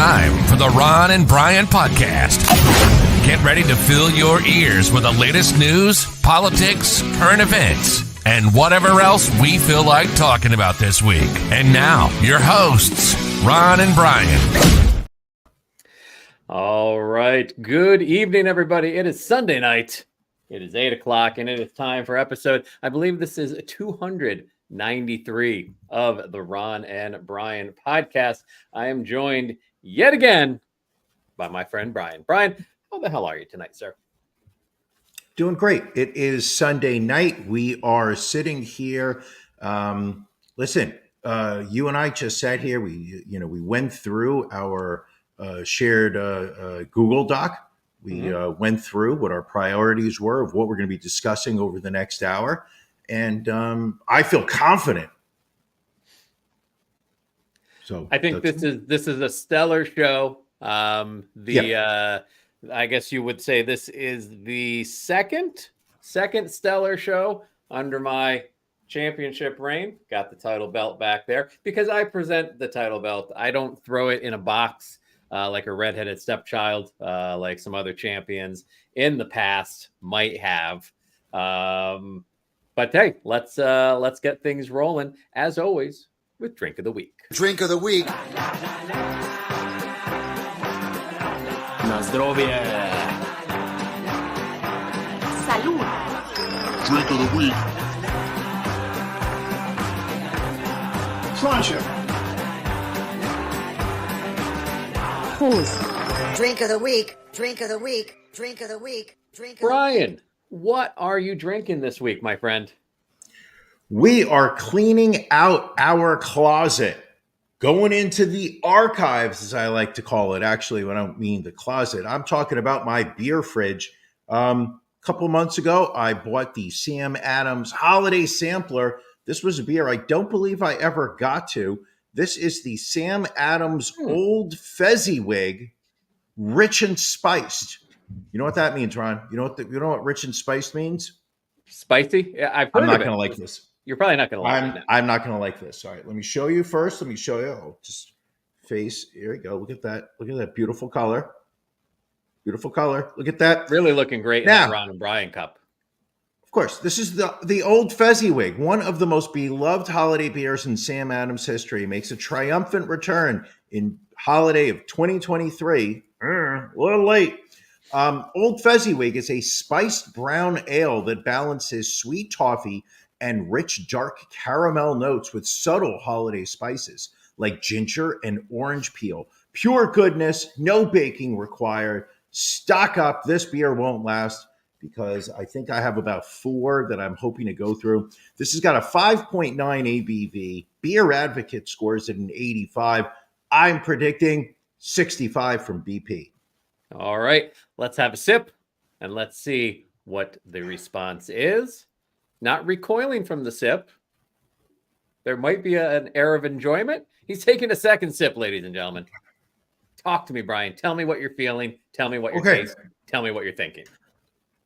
time for the Ron and Brian podcast. Get ready to fill your ears with the latest news, politics, current events, and whatever else we feel like talking about this week. And now, your hosts, Ron and Brian. All right. Good evening, everybody. It is Sunday night. It is 8 o'clock, and it is time for episode, I believe this is 293 of the Ron and Brian podcast. I am joined yet again by my friend Brian. Brian, how the hell are you tonight, sir? Doing great. It is Sunday night. We are sitting here. Listen, you and I just sat here. We went through our shared Google Doc. We went through what our priorities were of what we're going to be discussing over the next hour. And I feel confident. So I think this is a stellar show. I guess you would say this is the second stellar show under my championship reign. Got the title belt back there because I present the title belt. I don't throw it in a box like a redheaded stepchild, like some other champions in the past might have. But hey, let's get things rolling as always with Drink of the Week. Drink of the Week. Na zdrowie. Salud. Drink of the Week. Sláinte. Prost. Drink of the Week. Drink of the Week. Drink of the Week. Drink of Brian, what are you drinking this week, my friend? we are cleaning out our closet, going into the archives, as I like to call it. Actually, I don't mean the closet. I'm talking about my beer fridge. A couple months ago, I bought the Sam Adams Holiday Sampler. This was a beer I don't believe I ever got to. This is the Sam Adams Old Fezziwig, rich and spiced. You know what that means, Ron? You know what rich and spiced means? Spicy? Yeah, I've heard I'm not of it. going to like this. You're probably not going to like it. I'm not going to like this. All right, let me show you first. Let me show you. Oh, just face. Here we go. Look at that. Look at that beautiful color. Beautiful color. Look at that. Really looking great Now, in the Ron and Brian cup. Of course, this is the Old Fezziwig, one of the most beloved holiday beers in Sam Adams history. Makes a triumphant return in holiday of 2023. A little late. Old Fezziwig is a spiced brown ale that balances sweet toffee and rich dark caramel notes with subtle holiday spices like ginger and orange peel. Pure goodness, no baking required. Stock up. This beer won't last because I think I have about 4 that I'm hoping to go through. This has got a 5.9 ABV. Beer Advocate scores it an 85. I'm predicting 65 from BP. All right, let's have a sip and let's see what the response is. Not recoiling from the sip. There might be an air of enjoyment. He's taking a second sip, ladies and gentlemen. Talk to me, Brian. Tell me what you're feeling. Tell me what you're tasting. Tell me what you're thinking.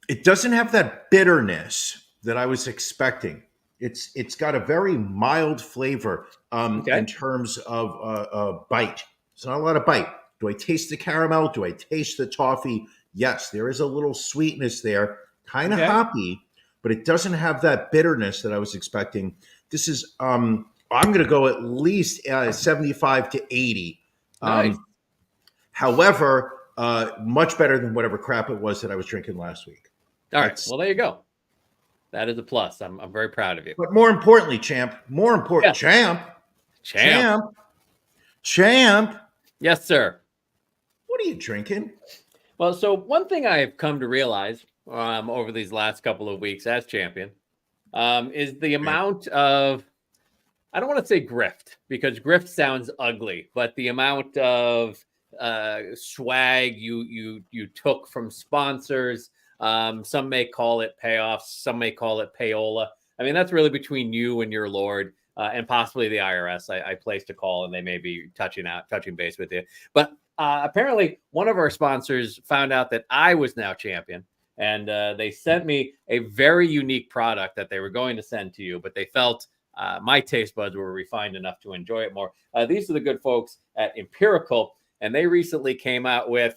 It doesn't have that bitterness that I was expecting. It's got a very mild flavor in terms of bite. It's not a lot of bite. Do I taste the caramel? Do I taste the toffee? Yes, there is a little sweetness there, kind of hoppy, but it doesn't have that bitterness that I was expecting. This is, I'm going to go at least 75 to 80. Nice. However, much better than whatever crap it was that I was drinking last week. All right. Well, there you go. That is a plus. I'm very proud of you. But more importantly, champ. Yes, sir. What are you drinking? Well, so one thing I've come to realize over these last couple of weeks as champion is the amount of, I don't want to say grift because grift sounds ugly, but the amount of swag you took from sponsors. Some may call it payoffs. Some may call it payola. I mean, that's really between you and your Lord and possibly the IRS. I placed a call and they may be touching base with you. But apparently one of our sponsors found out that I was now champion and they sent me a very unique product that they were going to send to you, but they felt my taste buds were refined enough to enjoy it more. These are the good folks at Empirical. and they recently came out with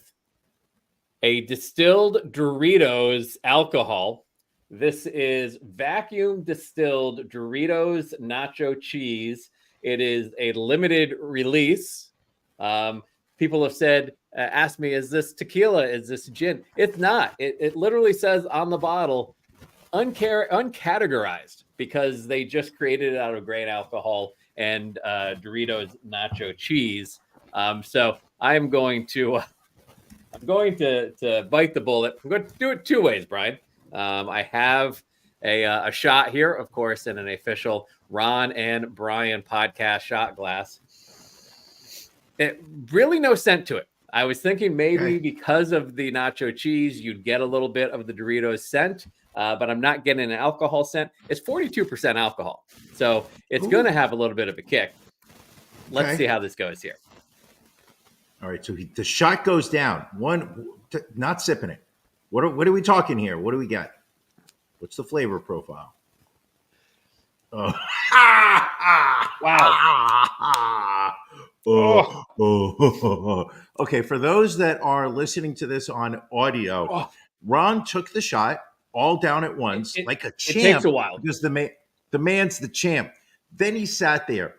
a distilled Doritos alcohol. This is vacuum distilled Doritos nacho cheese. It is a limited release. People have said, asked me, is this tequila? Is this gin? It's not. It literally says on the bottle, uncategorized, because they just created it out of grain alcohol and Doritos nacho cheese. So I'm going to bite the bullet. I'm going to do it two ways, Brian. I have a shot here, of course, in an official Ron and Brian podcast shot glass. It really no scent to it. I was thinking maybe because of the nacho cheese, you'd get a little bit of the Doritos scent, but I'm not getting an alcohol scent. It's 42% alcohol, so it's going to have a little bit of a kick. Let's see how this goes here. All right, so the shot goes down. Not sipping it. What are we talking here? What do we got? What's the flavor profile? Oh, wow! Okay, for those that are listening to this on audio, Ron took the shot all down at once, like a champ. It takes a while because the man's the champ. Then he sat there,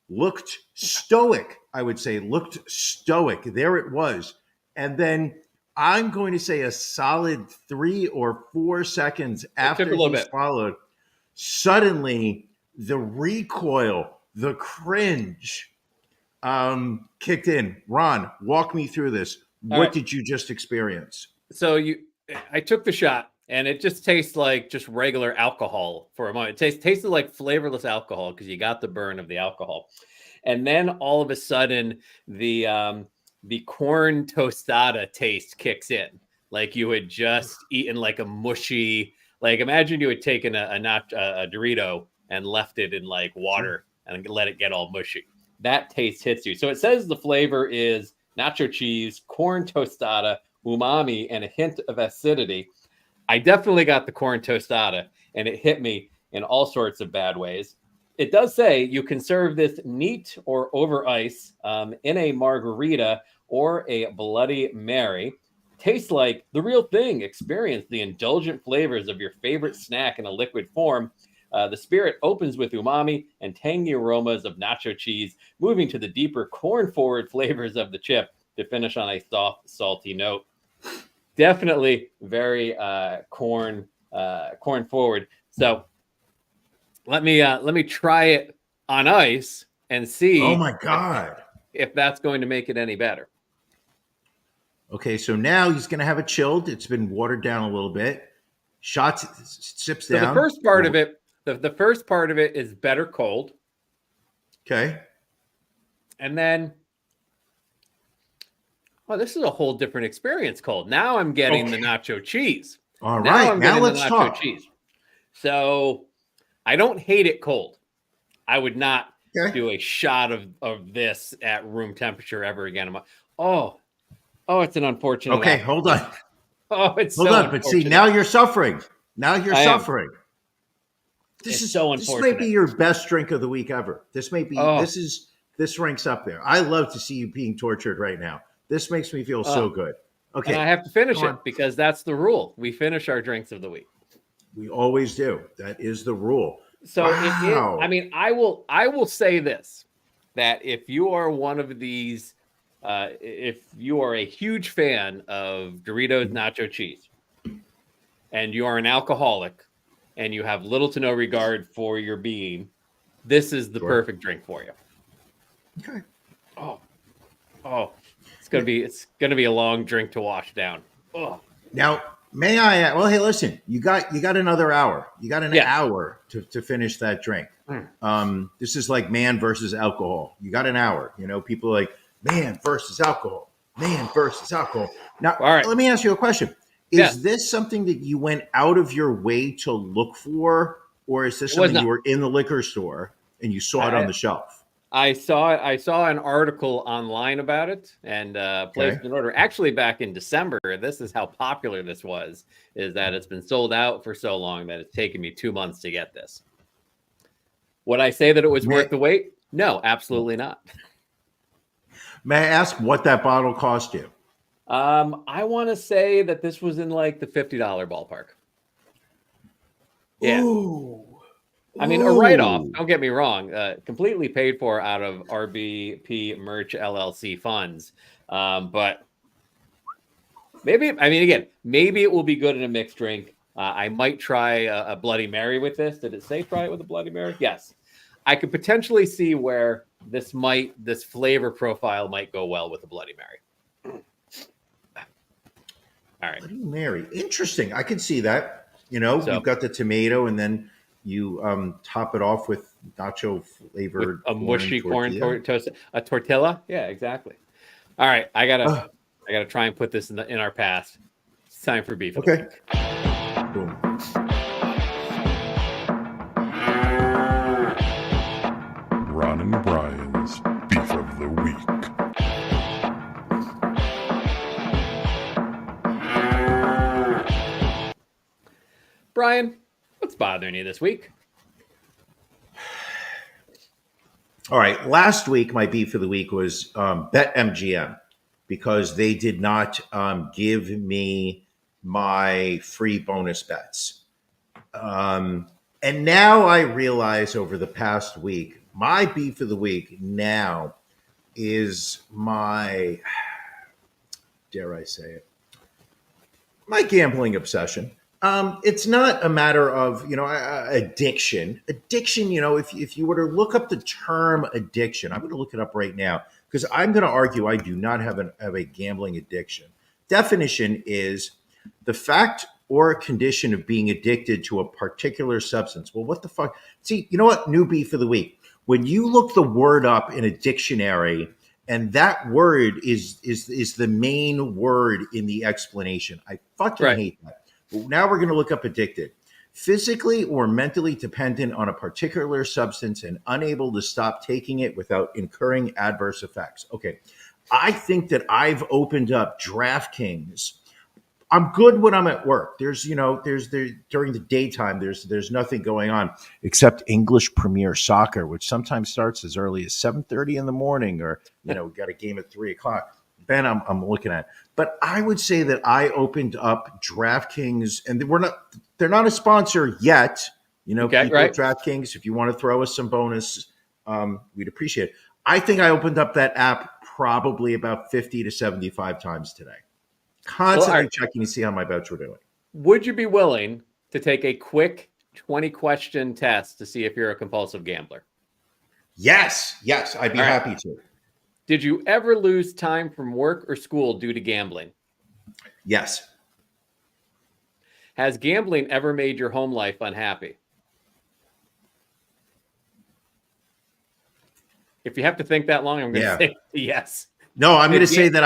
looked stoic. I would say looked stoic. There it was, and then I'm going to say a solid 3 or 4 seconds after he swallowed, suddenly the recoil, the cringe kicked in. Ron, walk me through this. What did you just experience? So I took the shot, and it just tastes like just regular alcohol for a moment. It tasted like flavorless alcohol because you got the burn of the alcohol. And then all of a sudden, the corn tostada taste kicks in, like you had just eaten like a mushy, like imagine you had taken a Dorito and left it in like water and let it get all mushy. That taste hits you. So it says the flavor is nacho cheese, corn tostada, umami, and a hint of acidity. I definitely got the corn tostada, and it hit me in all sorts of bad ways. It does say you can serve this neat or over ice in a margarita or a Bloody Mary. Tastes like the real thing. Experience the indulgent flavors of your favorite snack in a liquid form. The spirit opens with umami and tangy aromas of nacho cheese, moving to the deeper corn-forward flavors of the chip to finish on a soft, salty note. Definitely very corn forward. So let me try it on ice and see. Oh my God! If that's going to make it any better. Okay, so now he's going to have it chilled. It's been watered down a little bit. Shots, sips down. So the first part of it, the first part of it is better cold. Okay. And then, this is a whole different experience cold. Now I'm getting the nacho cheese. All right, now let's talk. Cheese. So I don't hate it cold. I would not do a shot of this at room temperature ever again. It's an unfortunate. Okay, hold on. It's hold on. But see, now you're suffering. Now you're suffering. This is so unfortunate. This may be your best drink of the week ever. This may be. This ranks up there. I love to see you being tortured right now. This makes me feel so good. Okay, and I have to finish it because that's the rule. We finish our drinks of the week. We always do. That is the rule. So it is, I mean, I will say this, that if you are one of these, if you are a huge fan of Doritos nacho cheese and you are an alcoholic and you have little to no regard for your being, this is the perfect drink for you. Okay. It's gonna be a long drink to wash down. Now, may I? Well, hey, listen. You got another hour. You got an hour to finish that drink. This is like man versus alcohol. You got an hour. You know, people are like man versus alcohol. Man versus alcohol. Now, let me ask you a question. Is this something that you went out of your way to look for, or is this something you were in the liquor store and you saw it on the shelf? I saw it. I saw an article online about it and placed an order. Actually, back in December, this is how popular this was, is that it's been sold out for so long that it's taken me 2 months to get this. Would I say that it was worth the wait? No, absolutely not. May I ask what that bottle cost you? I want to say that this was in like the $50 ballpark. Yeah. Ooh. I mean, a write-off, don't get me wrong, completely paid for out of RBP Merch LLC funds. But maybe, I mean, again, maybe it will be good in a mixed drink. I might try a Bloody Mary with this. Did it say try it with a Bloody Mary? Yes. I could potentially see where this flavor profile might go well with a Bloody Mary. All right. Bloody Mary. Interesting. I can see that. You've got the tomato and then you top it off with nacho flavored a mushy corn toast, a tortilla. Yeah, exactly. All right. I gotta try and put this in our past. It's time for beef. Okay. Boom. Ron and Brian's Beef of the Week. Brian, what's bothering you this week? All right. Last week, my beef of the week was BetMGM because they did not give me my free bonus bets. And now I realize over the past week, my beef of the week now is my, dare I say it, my gambling obsession. It's not a matter of, addiction. Addiction, if you were to look up the term addiction, I'm going to look it up right now because I'm going to argue I do not have a gambling addiction. Definition is the fact or condition of being addicted to a particular substance. Well, what the fuck? See, you know what? New beef of the week. When you look the word up in a dictionary and that word is the main word in the explanation, I fucking hate that. Now we're going to look up addicted. Physically or mentally dependent on a particular substance and unable to stop taking it without incurring adverse effects. Okay. I think that I've opened up DraftKings. I'm good when I'm at work. There's during the daytime, there's nothing going on except English Premier Soccer, which sometimes starts as early as 7:30 in the morning or, got a game at 3:00. Then I'm looking at. But I would say that I opened up DraftKings, and they're not a sponsor yet. Okay, people at DraftKings, if you want to throw us some bonus, we'd appreciate it. I think I opened up that app probably about 50 to 75 times today. Constantly checking to see how my bets were doing. Would you be willing to take a quick 20-question test to see if you're a compulsive gambler? Yes, I'd be happy to. Did you ever lose time from work or school due to gambling? Yes. Has gambling ever made your home life unhappy? If you have to think that long, I'm going to say yes. No, I'm going to say that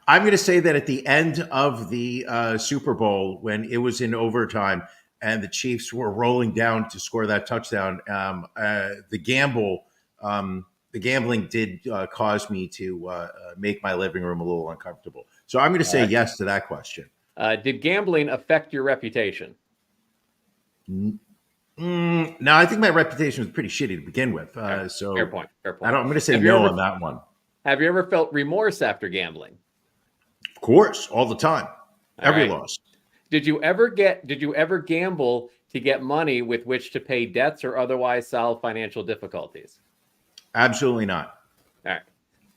I'm going to say that at the end of the Super Bowl, when it was in overtime and the Chiefs were rolling down to score that touchdown, the gambling did cause me to make my living room a little uncomfortable. So I'm going to say yes to that question. Did gambling affect your reputation? No, I think my reputation was pretty shitty to begin with. So fair point. I'm going to say no on that one. Have you ever felt remorse after gambling? Of course, all the time. Every loss. Did you ever gamble to get money with which to pay debts or otherwise solve financial difficulties? Absolutely not. All right.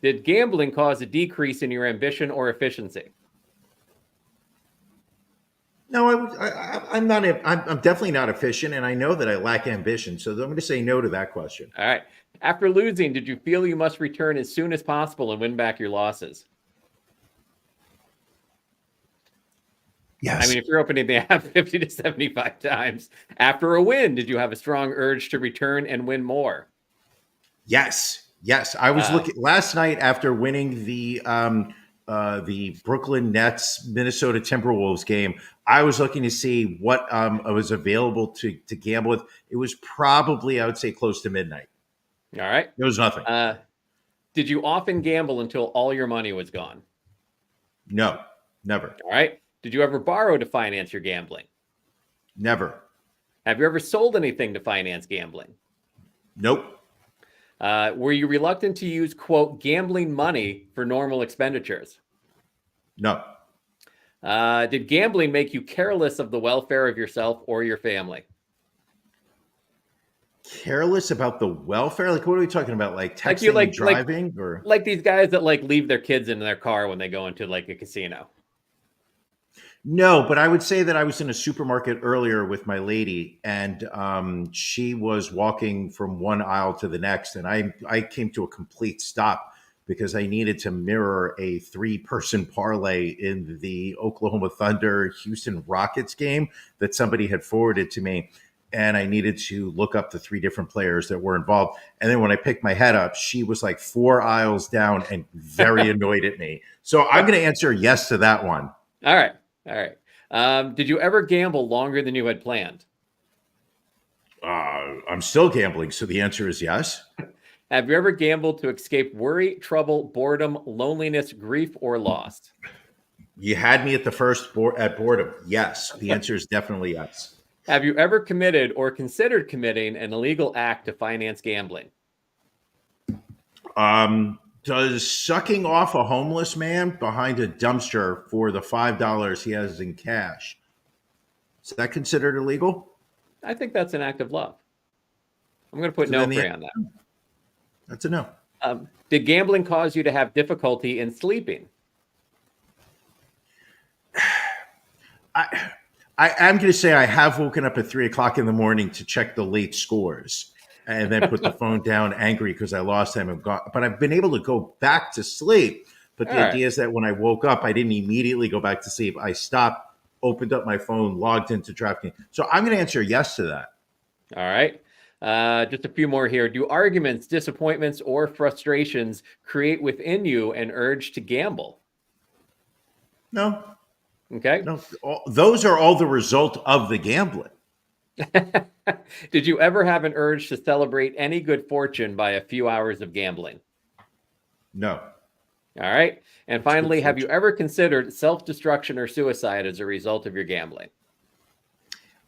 Did gambling cause a decrease in your ambition or efficiency? No, I'm not. I'm definitely not efficient, and I know that I lack ambition. So I'm going to say no to that question. All right. After losing, did you feel you must return as soon as possible and win back your losses? Yes. I mean, if you're opening the app 50 to 75 times after a win, did you have a strong urge to return and win more? Yes. I was looking last night after winning the Brooklyn Nets Minnesota Timberwolves game. I was looking to see what was available to gamble with. It was probably, I would say, close to midnight. All right. There was nothing. Did you often gamble until all your money was gone? No, never. All right. Did you ever borrow to finance your gambling? Never. Have you ever sold anything to finance gambling? Nope. Were you reluctant to use, quote, gambling money for normal expenditures? No. Did gambling make you careless of the welfare of yourself or your family? Careless about the welfare? Like, what are we talking about? Like Like you texting and driving, or like these guys that like leave their kids in their car when they go into like a casino. no? But I would say that I was in a supermarket earlier with my lady, and she was walking from one aisle to the next, and I came to a complete stop because I needed to mirror a 3-person parlay in the Oklahoma Thunder Houston Rockets game that somebody had forwarded to me. And I needed to look up the 3 different players that were involved. And then when I picked my head up, she was like 4 aisles down and very annoyed at me. So I'm going to answer yes to that one. All right. All right. Did you ever gamble longer than you had planned? I'm still gambling. So the answer is yes. Have you ever gambled to escape worry, trouble, boredom, loneliness, grief, or loss? You had me at the first at boredom. Yes. The answer is definitely yes. Have you ever committed or considered committing an illegal act to finance gambling? Does sucking off a homeless man behind a dumpster for the $5 he has in cash, is that considered illegal? I think that's an act of love. I'm going to put So no then for you on that. That's a no. Did gambling cause you to have difficulty in sleeping? I'm going to say I have woken up at 3:00 in the morning to check the late scores and then put the phone down angry because I lost them and got, but I've been able to go back to sleep. But the idea is that when I woke up, I didn't immediately go back to sleep. I stopped, opened up my phone, logged into DraftKings. So I'm going to answer yes to that. All right. Just a few more here. Do arguments, disappointments, or frustrations create within you an urge to gamble? No, Okay. no. Those are all the result of the gambling. Did you ever have an urge to celebrate any good fortune by a few hours of gambling? No. All right. And finally, have you ever considered self-destruction or suicide as a result of your gambling?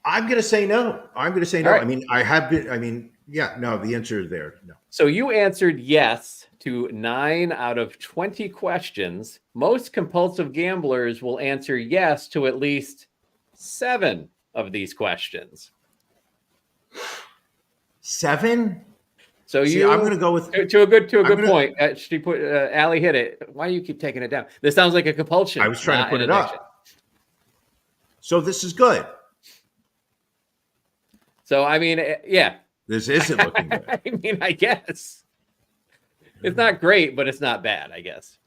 I'm going to say no. I'm going to say no. All right. I mean, I have been, yeah, no, the answer is there. No. So you answered yes to 9 out of 20 questions. Most compulsive gamblers will answer yes to at least 7 of these questions. 7? So See, you, I'm going to go with to a good point. She put Allie hit it. Why do you keep taking it down? This sounds like a compulsion. I was trying to put it addiction. up. So this is good. So I mean, yeah. This isn't looking good. I mean, I guess it's not great, but it's not bad, I guess.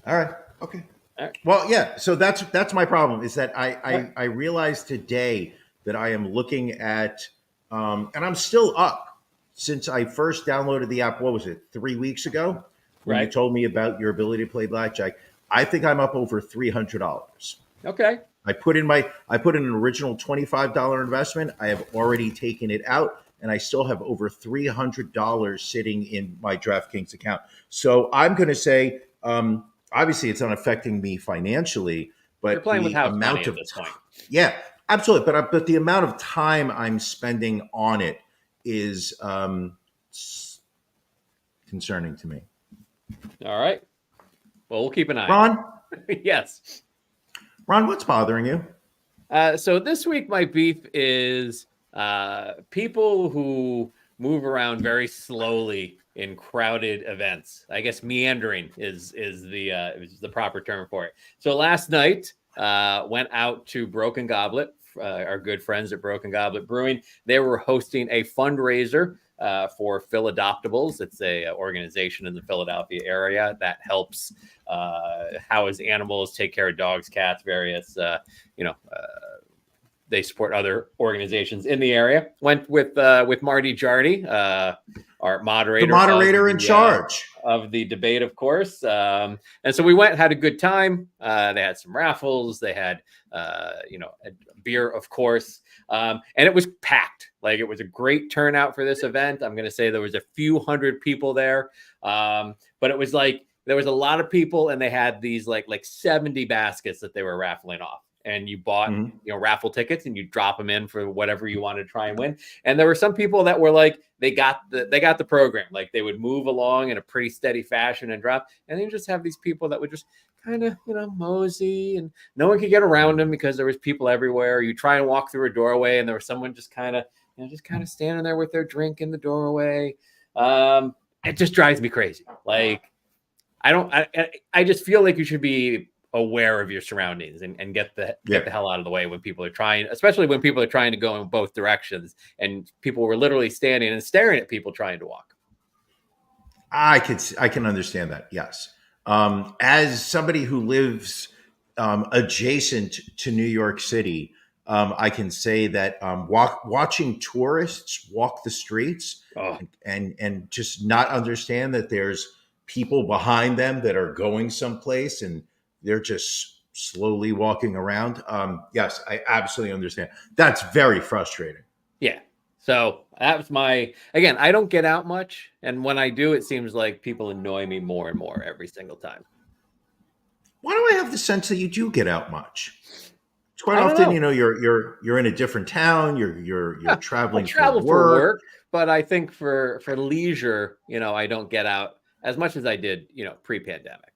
All right. Okay. All right. Well, yeah. So that's my problem is that I realized today that I am looking at, and I'm still up since I first downloaded the app. What was it? 3 weeks ago when you Right. told me about your ability to play blackjack. I think I'm up over $300. Okay. I put in an original $25 investment. I have already taken it out, and I still have over $300 sitting in my DraftKings account. So I'm going to say, obviously, it's not affecting me financially, but You're playing with the house amount money of at this point. yeah, absolutely. But the amount of time I'm spending on it is concerning to me. All right. Well, we'll keep an eye. Ron, Yes. Ron, what's bothering you? So this week, my beef is people who move around very slowly in crowded events. I guess meandering is the proper term for it. So last night, went out to Broken Goblet, our good friends at Broken Goblet Brewing. They were hosting a fundraiser for Philadoptables. It's a organization in the Philadelphia area that helps house animals, take care of dogs, cats, various, they support other organizations in the area. Went with Marty Jardy, our moderator. The moderator in charge of the debate, of course. And so we went, had a good time. They had some raffles. They had, a beer, of course. And it was packed. Like, it was a great turnout for this event. I'm going to say there was a few hundred people there. But it was like, there was a lot of people, and they had these like 70 baskets that they were raffling off. and you bought Mhm. raffle tickets and you drop them in for whatever you wanted to try and win. And there were some people that were like, they got the program, like they would move along in a pretty steady fashion and drop, and then you just have these people that would just kind of mosey, and no one could get around them because there was people everywhere. You try and walk through a doorway and there was someone just kind of standing there with their drink in the doorway. It just drives me crazy. Like I just feel like you should be aware of your surroundings and get the hell out of the way when people are trying, especially when people are trying to go in both directions, and people were literally standing and staring at people trying to walk. I can understand that. Yes. As somebody who lives adjacent to New York City, I can say that watching tourists walk the streets and just not understand that there's people behind them that are going someplace and they're just slowly walking around. Yes, I absolutely understand. That's very frustrating. Yeah. So that was again, I don't get out much. And when I do, it seems like people annoy me more and more every single time. Why do I have the sense that you do get out much? It's quite I don't often, know. you're in a different town, you're traveling I travel for work. but I think for leisure, I don't get out as much as I did, pre-pandemic.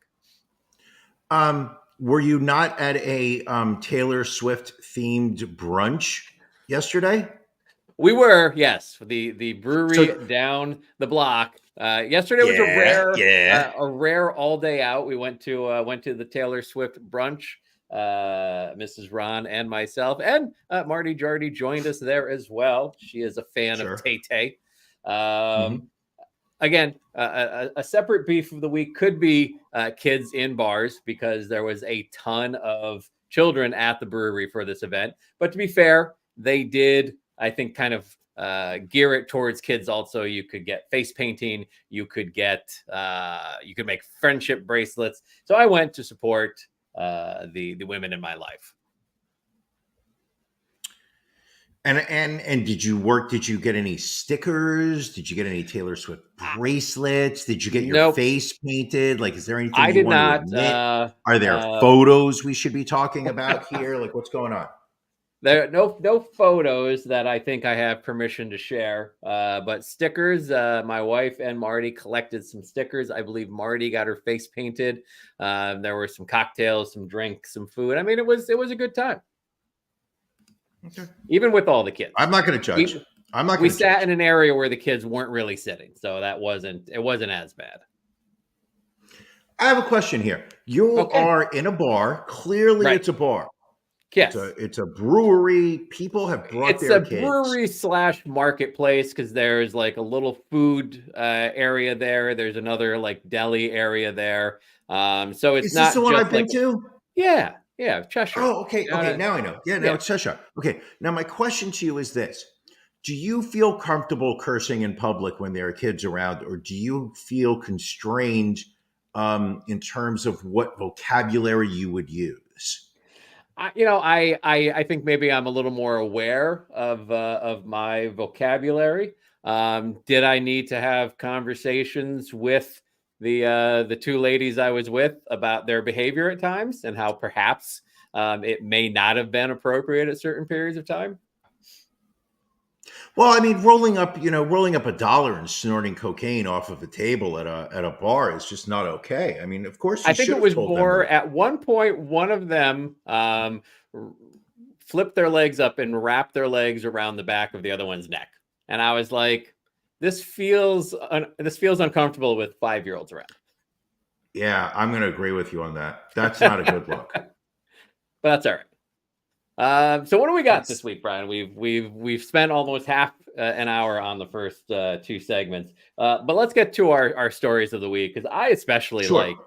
Were you not at a Taylor Swift themed brunch yesterday? We were, yes, the brewery down the block. Yesterday was a rare all day out. We went to the Taylor Swift brunch. Mrs. Ron and myself and Marty Jardy joined us there as well. She is a fan of Tay-Tay. Again, a separate beef of the week could be kids in bars, because there was a ton of children at the brewery for this event. But to be fair, they did, I think, kind of gear it towards kids also. You could get face painting, you could make friendship bracelets. So I went to support the women in my life. And did you get any stickers? Did you get any Taylor Swift bracelets? Did you get your face painted? Like, is there anything I you did want not. to admit? Are there photos we should be talking about here? Like, what's going on? There no photos that I think I have permission to share, but stickers. My wife and Marty collected some stickers. I believe Marty got her face painted. There were some cocktails, some drinks, some food. I mean, it was a good time. Okay. Even with all the kids. I'm not going to judge. We sat in an area where the kids weren't really sitting, so it wasn't as bad. I have a question here. You are in a bar. Clearly, it's a bar. Yes. It's a brewery. People have brought their kids. It's a brewery / marketplace, because there's like a little food area there. There's another like deli area there. So it's not this the one just I've been to? Yeah, Cheshire. Oh, okay. Okay, now I know. Yeah, now it's Cheshire. Okay, now my question to you is this. Do you feel comfortable cursing in public when there are kids around, or do you feel constrained in terms of what vocabulary you would use? I think maybe I'm a little more aware of my vocabulary. Did I need to have conversations with the two ladies I was with about their behavior at times and how perhaps it may not have been appropriate at certain periods of time? Well, I mean, rolling up $1 and snorting cocaine off of a table at a bar is just not okay. I mean, of course, I think it was more at one point. One of them flipped their legs up and wrapped their legs around the back of the other one's neck, and I was like, "This feels uncomfortable with 5-year-olds around." Yeah, I'm going to agree with you on that. That's not a good look. But that's all right. So what do we got this week, Brian? We've spent almost half an hour on the first two segments, but let's get to our stories of the week, because I especially like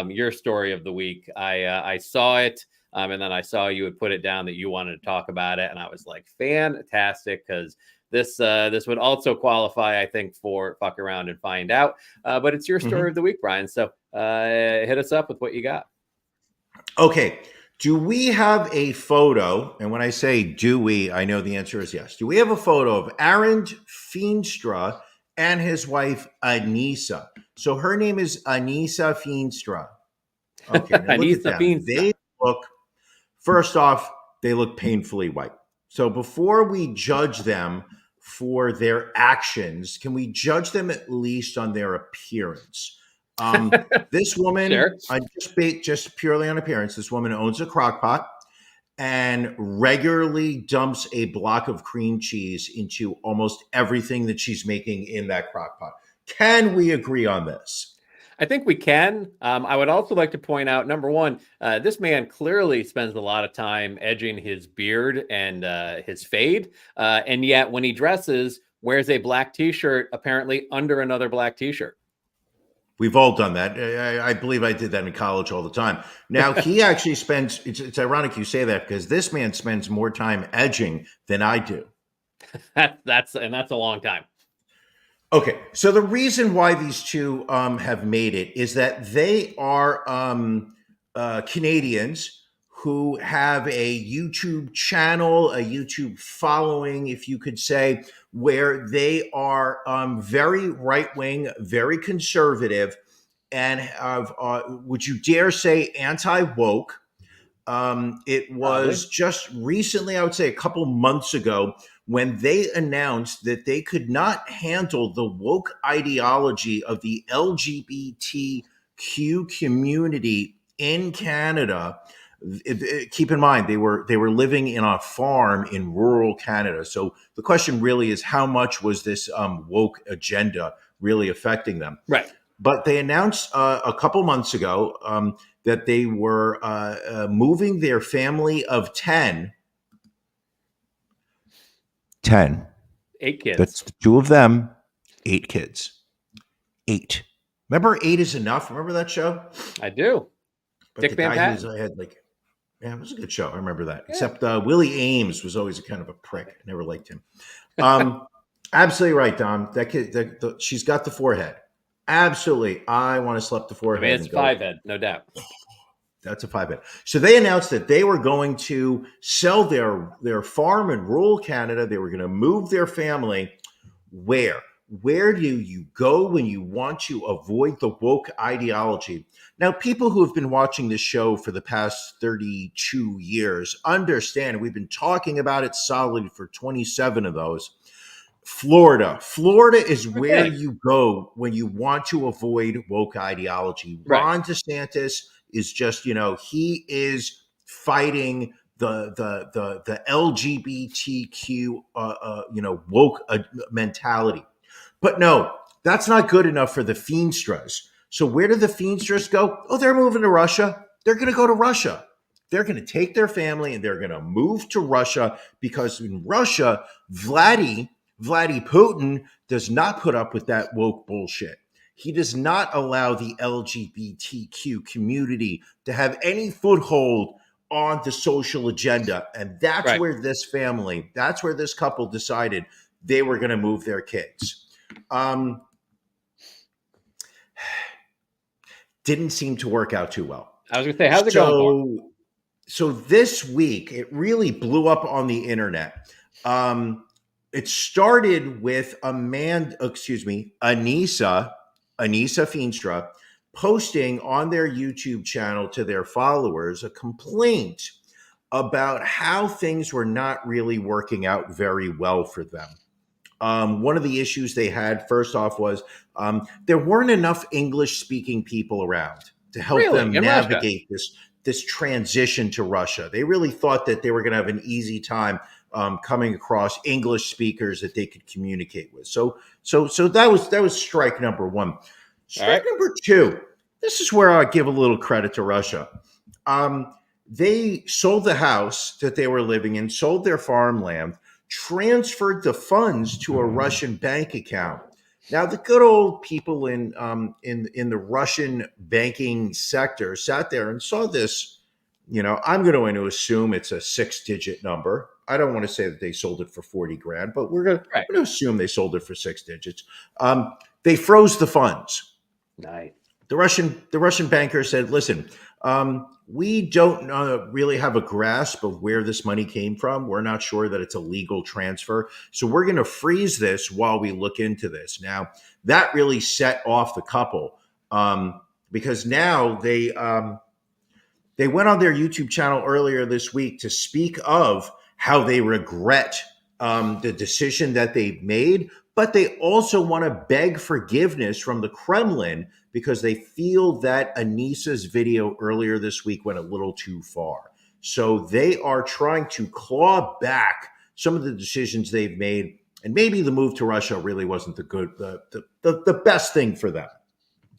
your story of the week. I saw it, and then I saw you had put it down that you wanted to talk about it, and I was like, fantastic, because this would also qualify, I think, for fuck around and find out. But it's your story of the week, Brian. So hit us up with what you got. Okay. Do we have a photo? And when I say do we, I know the answer is yes. Do we have a photo of Aaron Feenstra and his wife, Anissa? So her name is Anissa Feenstra. Okay. Now look at them. They look First off, they look painfully white. So before we judge them for their actions, can we judge them at least on their appearance? This woman, Sure. just purely on appearance, this woman owns a crock pot and regularly dumps a block of cream cheese into almost everything that she's making in that crock pot. Can we agree on this? I think we can. I would also like to point out, number one, this man clearly spends a lot of time edging his beard and his fade. And yet when he dresses, wears a black t-shirt, apparently under another black t-shirt. We've all done that. I believe I did that in college all the time. Now, he actually spends, it's ironic you say that because this man spends more time edging than I do. That's a long time. Okay, so the reason why these two have made it is that they are Canadians who have a YouTube channel, a YouTube following, if you could say, where they are very right-wing, very conservative, and have, would you dare say, anti-woke. It was just recently, I would say a couple months ago, when they announced that they could not handle the woke ideology of the LGBTQ community in Canada. Keep in mind, they were living in a farm in rural Canada. So the question really is, how much was this woke agenda really affecting them? Right. But they announced a couple months ago that they were moving their family of 10. 8 kids. That's the two of them, 8 kids. 8. Remember 8 is Enough? Remember that show? I do. But Dick the Van guy Patten. who had it was a good show. I remember that. Yeah. Except Willie Ames was always a kind of a prick. I never liked him. Absolutely right, Dom. That kid, she's got the forehead. Absolutely. I want to slap the forehead. I mean, it's 5 head, no doubt. That's a 5 head. So they announced that they were going to sell their farm in rural Canada. They were going to move their family. Where? Where do you go when you want to avoid the woke ideology? Now, people who have been watching this show for the past 32 years understand, we've been talking about it solidly for 27 of those. Florida is where you go when you want to avoid woke ideology. Right. Ron DeSantis is just, he is fighting the LGBTQ, woke mentality. But no, that's not good enough for the Feenstra. So where do the Feenstra go? Oh, they're moving to Russia. They're going to go to Russia. They're going to take their family and they're going to move to Russia because in Russia, Vladdy Putin does not put up with that woke bullshit. He does not allow the LGBTQ community to have any foothold on the social agenda. And that's where this family, that's where this couple decided they were going to move their kids. Didn't seem to work out too well. I was going to say, how's it going? So this week, it really blew up on the internet. It started with Anissa Feenstra, posting on their YouTube channel to their followers a complaint about how things were not really working out very well for them. One of the issues they had, first off, was there weren't enough English-speaking people around to help them navigate this transition to Russia. They really thought that they were going to have an easy time coming across English speakers that they could communicate with. So that was strike number one. Strike number two. This is where I give a little credit to Russia. They sold the house that they were living in, sold their farmland, transferred the funds to a Russian bank account. Now, the good old people in the Russian banking sector sat there and saw this. I'm going to assume it's a 6-digit number. I don't want to say that they sold it for 40 grand, but we're going to assume they sold it for 6 digits. They froze the funds. Nice. The Russian banker said, "Listen, we don't really have a grasp of where this money came from. We're not sure that it's a legal transfer. So we're going to freeze this while we look into this." Now, that really set off the couple because now They went on their YouTube channel earlier this week to speak of how they regret the decision that they've made, but they also want to beg forgiveness from the Kremlin because they feel that Anissa's video earlier this week went a little too far. So they are trying to claw back some of the decisions they've made, and maybe the move to Russia really wasn't the best thing for them.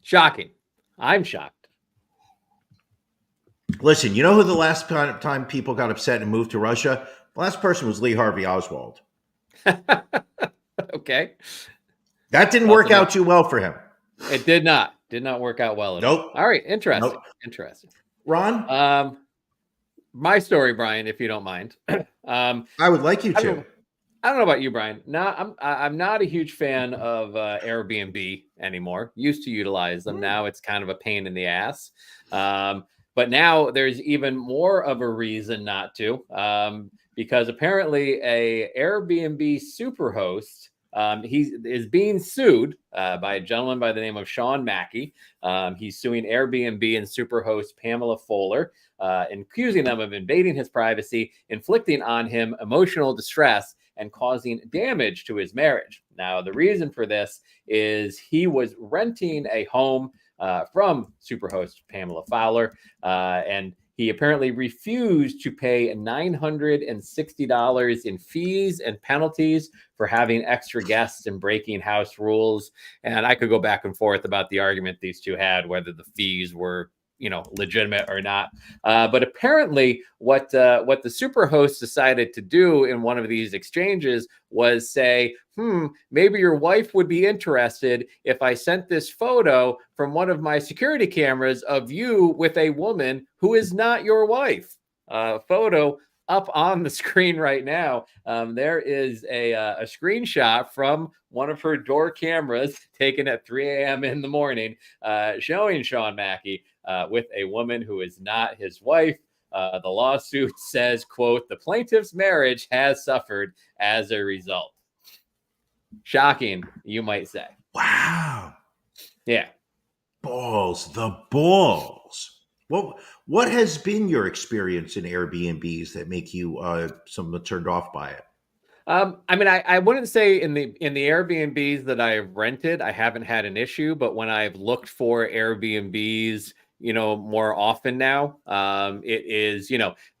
Shocking. I'm shocked. Listen, you know who the last time people got upset and moved to Russia? The last person was Lee Harvey Oswald. Okay. That didn't work out too well for him. It did not. Did not work out well at all. All right. Interesting. Nope. Interesting. Ron? My story, Brian, if you don't mind. I would like you to. I don't know about you, Brian. I'm not a huge fan of Airbnb anymore. Used to utilize them. Now it's kind of a pain in the ass. But now there's even more of a reason not to, because apparently a Airbnb superhost, he is being sued by a gentleman by the name of Sean Mackey. He's suing Airbnb and superhost Pamela Fowler, accusing them of invading his privacy, inflicting on him emotional distress, and causing damage to his marriage. Now, the reason for this is he was renting a home from superhost Pamela Fowler, and he apparently refused to pay $960 in fees and penalties for having extra guests and breaking house rules. And I could go back and forth about the argument these two had, whether the fees were, legitimate or not. But apparently what the superhost decided to do in one of these exchanges was say, maybe your wife would be interested if I sent this photo from one of my security cameras of you with a woman who is not your wife. Photo up on the screen right now. There is a screenshot from one of her door cameras taken at 3 a.m. in the morning, showing Sean Mackey with a woman who is not his wife. The lawsuit says, quote, the plaintiff's marriage has suffered as a result. Shocking, you might say. Wow. Yeah. The balls. What has been your experience in Airbnbs that make you somewhat turned off by it? I wouldn't say in the Airbnbs that I've rented, I haven't had an issue, but when I've looked for Airbnbs, more often now, it is,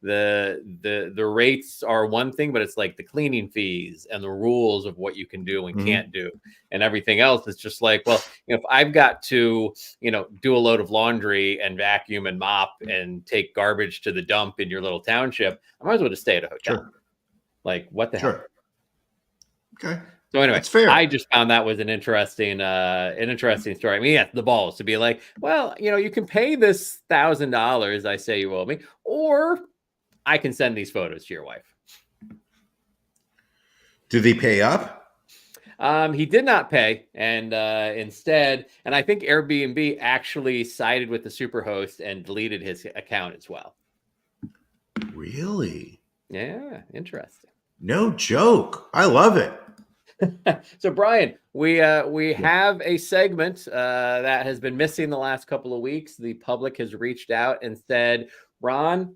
the rates are one thing, but it's like the cleaning fees and the rules of what you can do and can't do, and everything else is just like, well, if I've got to, do a load of laundry and vacuum and mop and take garbage to the dump in your little township, I might as well just stay at a hotel. Sure. Like, what the hell? Okay. So anyway, that's fair. I just found that was an interesting story. I mean, yeah, the balls to be like, well, you can pay this $1,000 I say you owe me, or I can send these photos to your wife. Did he pay up? He did not pay, and instead, and I think Airbnb actually sided with the superhost and deleted his account as well. Really? Yeah, interesting. No joke. I love it. So, Brian, we have a segment that has been missing the last couple of weeks. The public has reached out and said, Ron,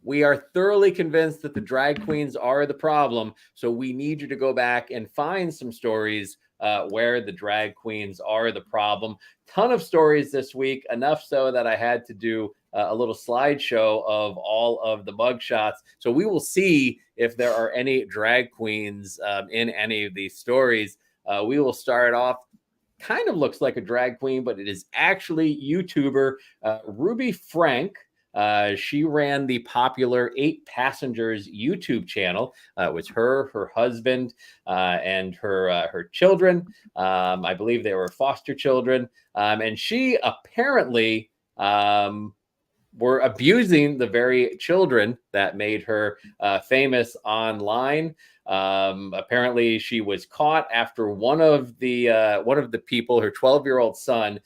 we are thoroughly convinced that the drag queens are the problem. So we need you to go back and find some stories where the drag queens are the problem. Ton of stories this week, enough so that I had to do a little slideshow of all of the mugshots. So we will see if there are any drag queens in any of these stories. We will start off, kind of looks like a drag queen, but it is actually YouTuber Ruby Frank. She ran the popular 8 Passengers YouTube channel. It was her husband, and her children. I believe they were foster children. And she apparently were abusing the very children that made her famous online. Apparently she was caught after one of the people, her 12-year-old son,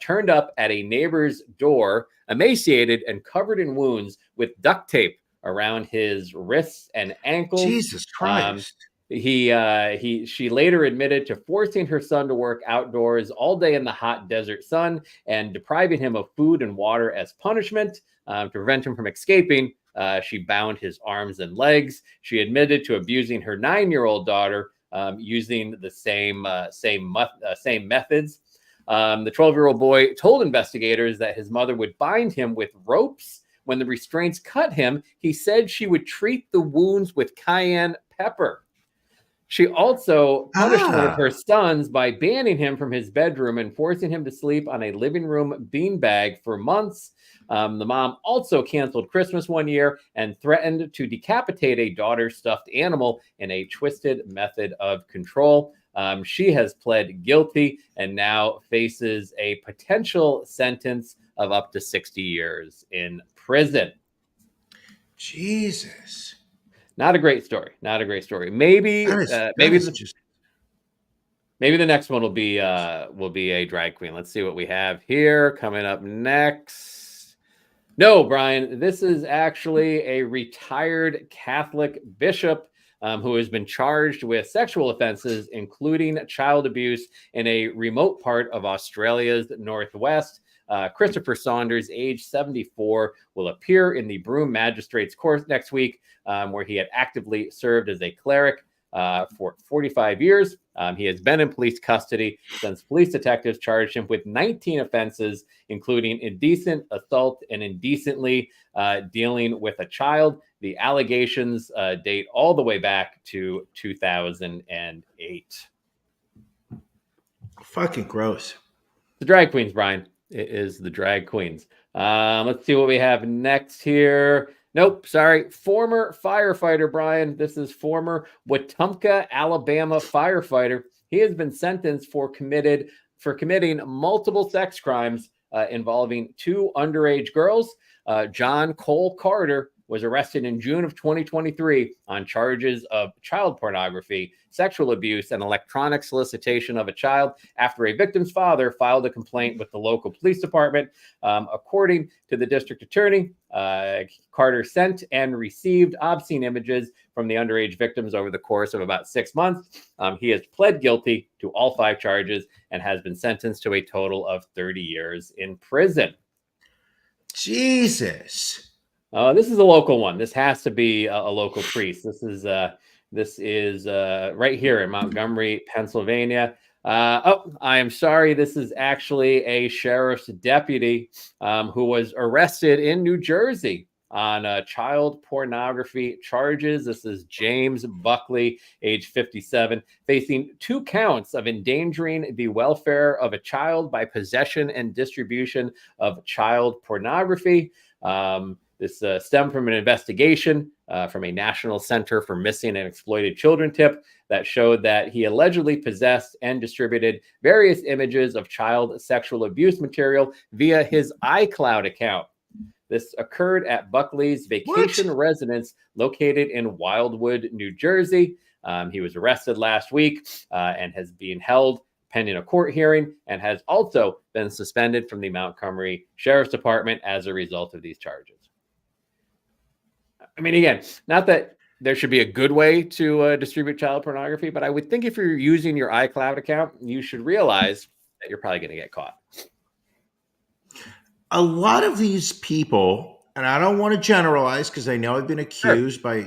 turned up at a neighbor's door, emaciated and covered in wounds, with duct tape around his wrists and ankles. Jesus Christ. She later admitted to forcing her son to work outdoors all day in the hot desert sun and depriving him of food and water as punishment. To prevent him from escaping, she bound his arms and legs. She admitted to abusing her 9-year-old daughter using the same methods. The 12-year-old boy told investigators that his mother would bind him with ropes. When the restraints cut him, he said she would treat the wounds with cayenne pepper. She also punished one of her sons by banning him from his bedroom and forcing him to sleep on a living room beanbag for months. The mom also canceled Christmas one year and threatened to decapitate a daughter's stuffed animal in a twisted method of control. She has pled guilty and now faces a potential sentence of up to 60 years in prison. Jesus. Not a great story. Not a great story. Maybe the next one will be a drag queen. Let's see what we have here coming up next. No, Brian, this is actually a retired Catholic bishop who has been charged with sexual offenses, including child abuse in a remote part of Australia's northwest. Christopher Saunders, age 74, will appear in the Broome Magistrates Court next week, where he had actively served as a cleric for 45 years. He has been in police custody since police detectives charged him with 19 offenses, including indecent assault and indecently dealing with a child. The allegations date all the way back to 2008. Fucking gross. The drag queens, Brian. It is the drag queens. Let's see what we have next here. Nope, sorry. Former firefighter, Brian. This is former Wetumpka, Alabama firefighter. He has been sentenced for committing multiple sex crimes involving 2 underage girls. John Cole Carter was arrested in June of 2023 on charges of child pornography, sexual abuse, and electronic solicitation of a child after a victim's father filed a complaint with the local police department. According to the district attorney, Carter sent and received obscene images from the underage victims over the course of about 6 months. He has pled guilty to all 5 charges and has been sentenced to a total of 30 years in prison. Jesus. This is a local one. This has to be a local priest. This is right here in Montgomery, Pennsylvania. I am sorry. This is actually a sheriff's deputy who was arrested in New Jersey on child pornography charges. This is James Buckley, age 57, facing 2 counts of endangering the welfare of a child by possession and distribution of child pornography. This stemmed from an investigation from a National Center for Missing and Exploited Children tip that showed that he allegedly possessed and distributed various images of child sexual abuse material via his iCloud account. This occurred at Buckley's vacation residence located in Wildwood, New Jersey. He was arrested last week and has been held pending a court hearing and has also been suspended from the Montgomery Sheriff's Department as a result of these charges. I mean, again, not that there should be a good way to distribute child pornography, but I would think if you're using your iCloud account, you should realize that you're probably going to get caught. A lot of these people, and I don't want to generalize because I know I've been accused by,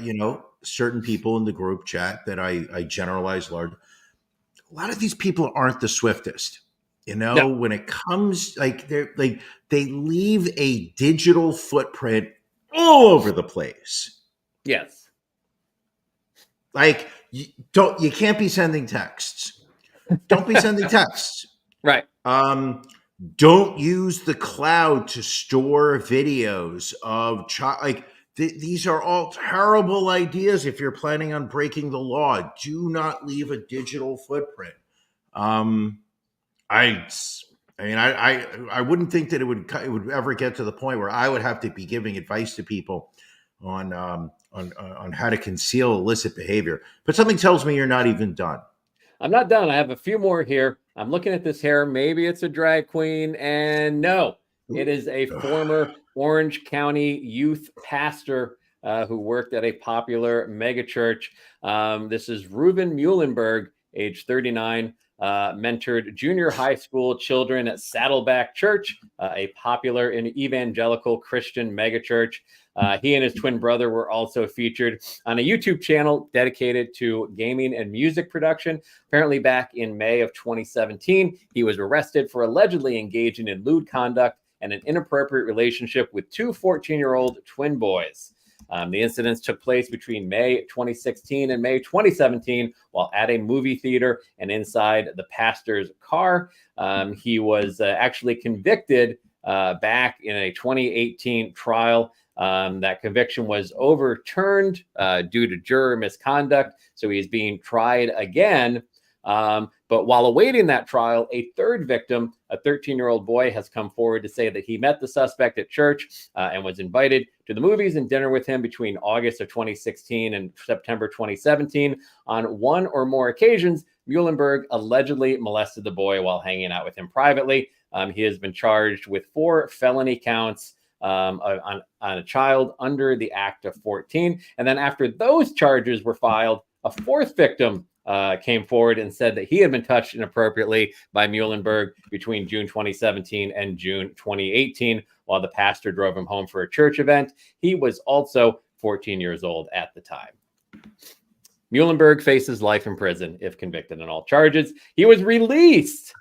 certain people in the group chat that I generalize large. A lot of these people aren't the swiftest. No. When it comes, they leave a digital footprint all over the place. Yes. You can't be sending texts. Don't be sending texts. Right. Don't use the cloud to store videos of child. These are all terrible ideas if you're planning on breaking the law. Do not leave a digital footprint. I wouldn't think that it would ever get to the point where I would have to be giving advice to people on how to conceal illicit behavior. But something tells me you're not even done. I'm not done. I have a few more here. I'm looking at this hair. Maybe it's a drag queen. And no, it is a former Orange County youth pastor who worked at a popular megachurch. This is Reuben Muhlenberg, age 39. mentored junior high school children at Saddleback Church, a popular and evangelical Christian megachurch. He and his twin brother were also featured on a YouTube channel dedicated to gaming and music production. Apparently, back in May of 2017, he was arrested for allegedly engaging in lewd conduct and an inappropriate relationship with two 14-year-old twin boys. The incidents took place between May 2016 and May 2017 while at a movie theater and inside the pastor's car. He was actually convicted back in a 2018 trial. That conviction was overturned due to juror misconduct, so he's being tried again. But while awaiting that trial, a third victim, a 13-year-old boy, has come forward to say that he met the suspect at church and was invited to the movies and dinner with him between August of 2016 and September 2017. On one or more occasions, Muhlenberg allegedly molested the boy while hanging out with him privately. He has been charged with 4 felony counts on a child under the Act of 14. And then after those charges were filed, a fourth victim came forward and said that he had been touched inappropriately by Muhlenberg between June 2017 and June 2018 while the pastor drove him home for a church event. He was also 14 years old at the time. Muhlenberg faces life in prison if convicted on all charges. He was released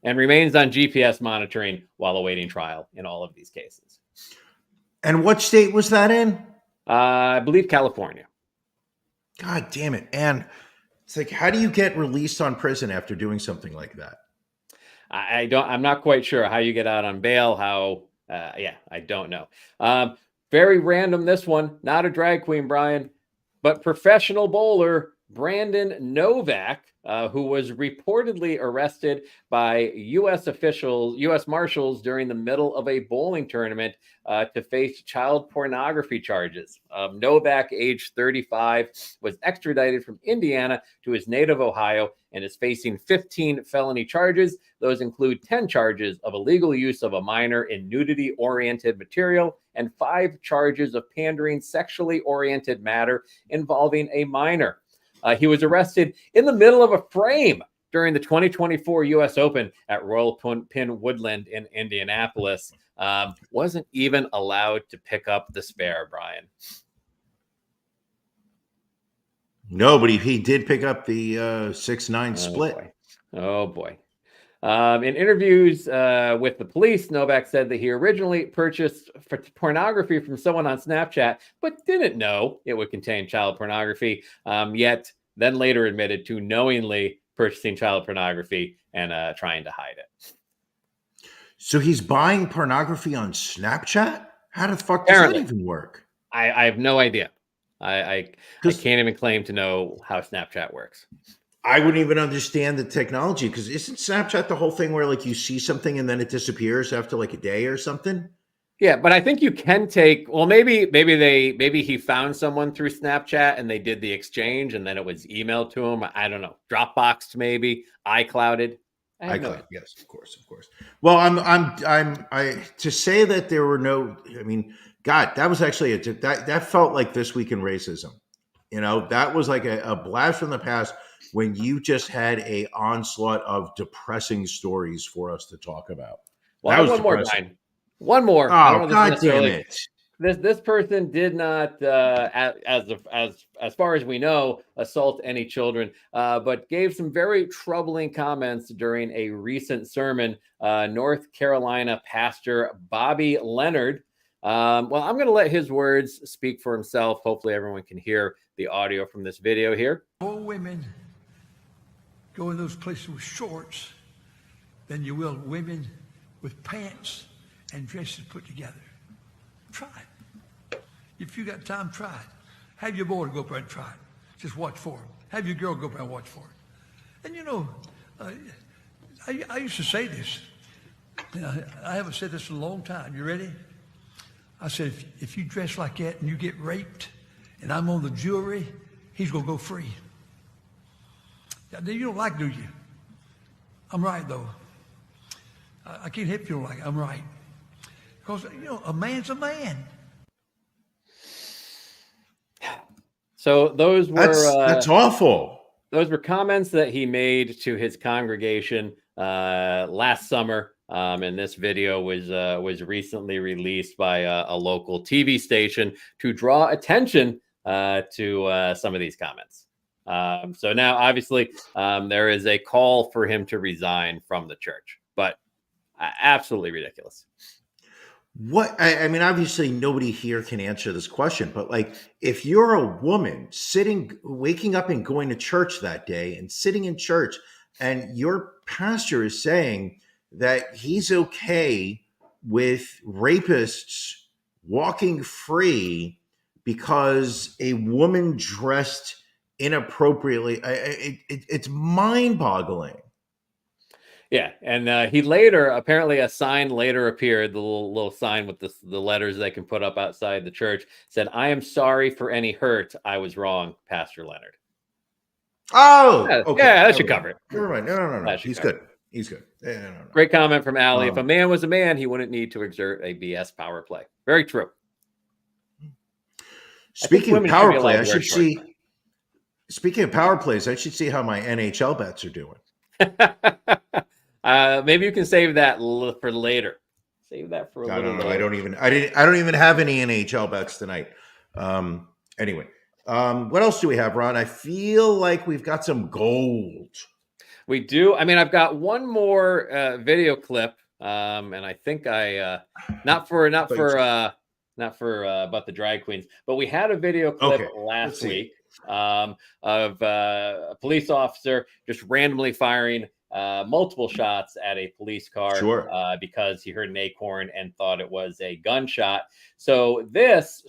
and remains on GPS monitoring while awaiting trial in all of these cases. And what state was that in? I believe California. God damn it. And it's like, how do you get released on prison after doing something like that? I'm not quite sure how you get out on bail. I don't know. Very random, this one. Not a drag queen, Brian, but professional bowler Brandon Novak, who was reportedly arrested by U.S. Marshals during the middle of a bowling tournament to face child pornography charges. Novak, age 35, was extradited from Indiana to his native Ohio and is facing 15 felony charges. Those include 10 charges of illegal use of a minor in nudity-oriented material and 5 charges of pandering sexually oriented matter involving a minor. He was arrested in the middle of a frame during the 2024 U.S. Open at Royal Pin Woodland in Indianapolis. Wasn't even allowed to pick up the spare, Brian. No, but he did pick up the 6-9 split. Oh, boy. In interviews with the police, Novak said that he originally purchased pornography from someone on Snapchat, but didn't know it would contain child pornography, yet then later admitted to knowingly purchasing child pornography and trying to hide it. So he's buying pornography on Snapchat? How the fuck does that even work? I have no idea. I can't even claim to know how Snapchat works. I wouldn't even understand the technology, because isn't Snapchat the whole thing where like you see something and then it disappears after like a day or something? Yeah, but I think you can take, well, maybe he found someone through Snapchat and they did the exchange and then it was emailed to him. I don't know. Dropboxed, maybe iClouded. iCloud, yes, of course. Well, I to say that there were no, I mean, God, that was actually that felt like This Week in Racism. You know, that was like a blast from the past when you just had a onslaught of depressing stories for us to talk about. Well, one more, Brian. One more. Oh, God damn it. This person did not, as far as we know, assault any children, but gave some very troubling comments during a recent sermon. North Carolina pastor Bobby Leonard. Well, I'm going to let his words speak for himself. Hopefully everyone can hear the audio from this video here. More women go in those places with shorts than you will women with pants and dresses put together. Try it. If you got time, try it. Have your boy go up there and try it. Just watch for it. Have your girl go up there and watch for it. And you know, I used to say this. I haven't said this in a long time. You ready? I said, if you dress like that and you get raped and I'm on the jury, he's going to go free. You don't like, do you? I'm right, though. I can't help you like it. I'm right. Because, you know, a man's a man. So those were... That's awful. Those were comments that he made to his congregation last summer. And this video was recently released by a local TV station to draw attention to some of these comments. So now, obviously, there is a call for him to resign from the church, but absolutely ridiculous. What I mean, obviously, nobody here can answer this question, but like, if you're a woman waking up and going to church that day and sitting in church, and your pastor is saying that he's okay with rapists walking free because a woman dressed inappropriately, it's mind-boggling. Yeah, and he later, apparently a sign later appeared, the little sign with the letters they can put up outside the church, said, "I am sorry for any hurt. I was wrong, Pastor Leonard." Oh, yeah, okay. Yeah, that should cover it. Never mind. No. He's good. He's good. Yeah, no. Great comment from Allie. If a man was a man, he wouldn't need to exert a BS power play. Very true. Speaking of power play, I should see. Speaking of power plays, I should see how my NHL bets are doing. Maybe you can save that for later. Save that for a little later. I don't even have any NHL bets tonight. Anyway, what else do we have, Ron? I feel like we've got some gold. We do. I mean, I've got one more video clip, and I think not for about the drag queens, but we had a video clip last week of a police officer just randomly firing multiple shots at a police car because he heard an acorn and thought it was a gunshot. So this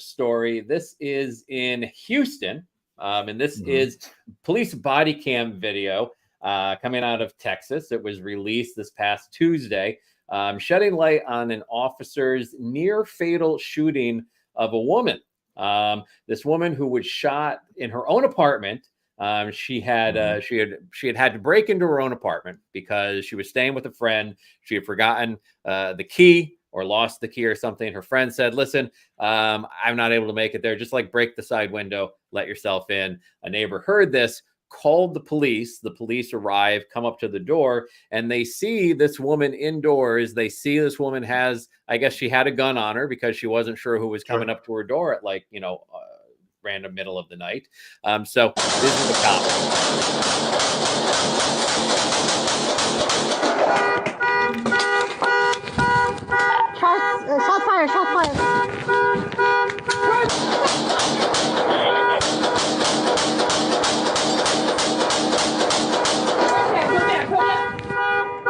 is in Houston, and this is police body cam video coming out of Texas. It was released this past Tuesday, shedding light on an officer's near fatal shooting of a woman. This woman who was shot in her own apartment. She had to break into her own apartment because she was staying with a friend. She had forgotten the key or lost the key or something. Her friend said, "Listen, I'm not able to make it there. Just like break the side window, let yourself in." A neighbor heard this, called the police. The police arrive, come up to the door, and they see this woman indoors. They see this woman I guess she had a gun on her because she wasn't sure who was coming up to her door at random middle of the night. So this is the cop. Shot fire.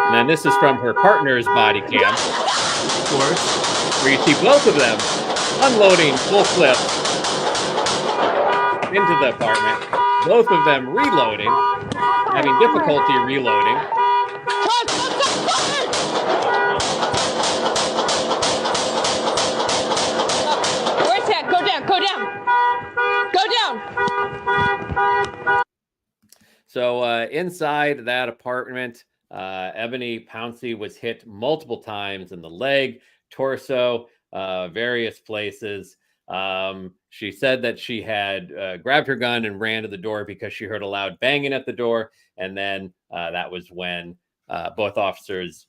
And then this is from her partner's body cam, of course, where you see both of them unloading full clip into the apartment, both of them reloading, having difficulty reloading. Where's that? Go down. So inside that apartment, Ebony Pouncey was hit multiple times in the leg, torso, various places. She said that she had grabbed her gun and ran to the door because she heard a loud banging at the door. And then that was when both officers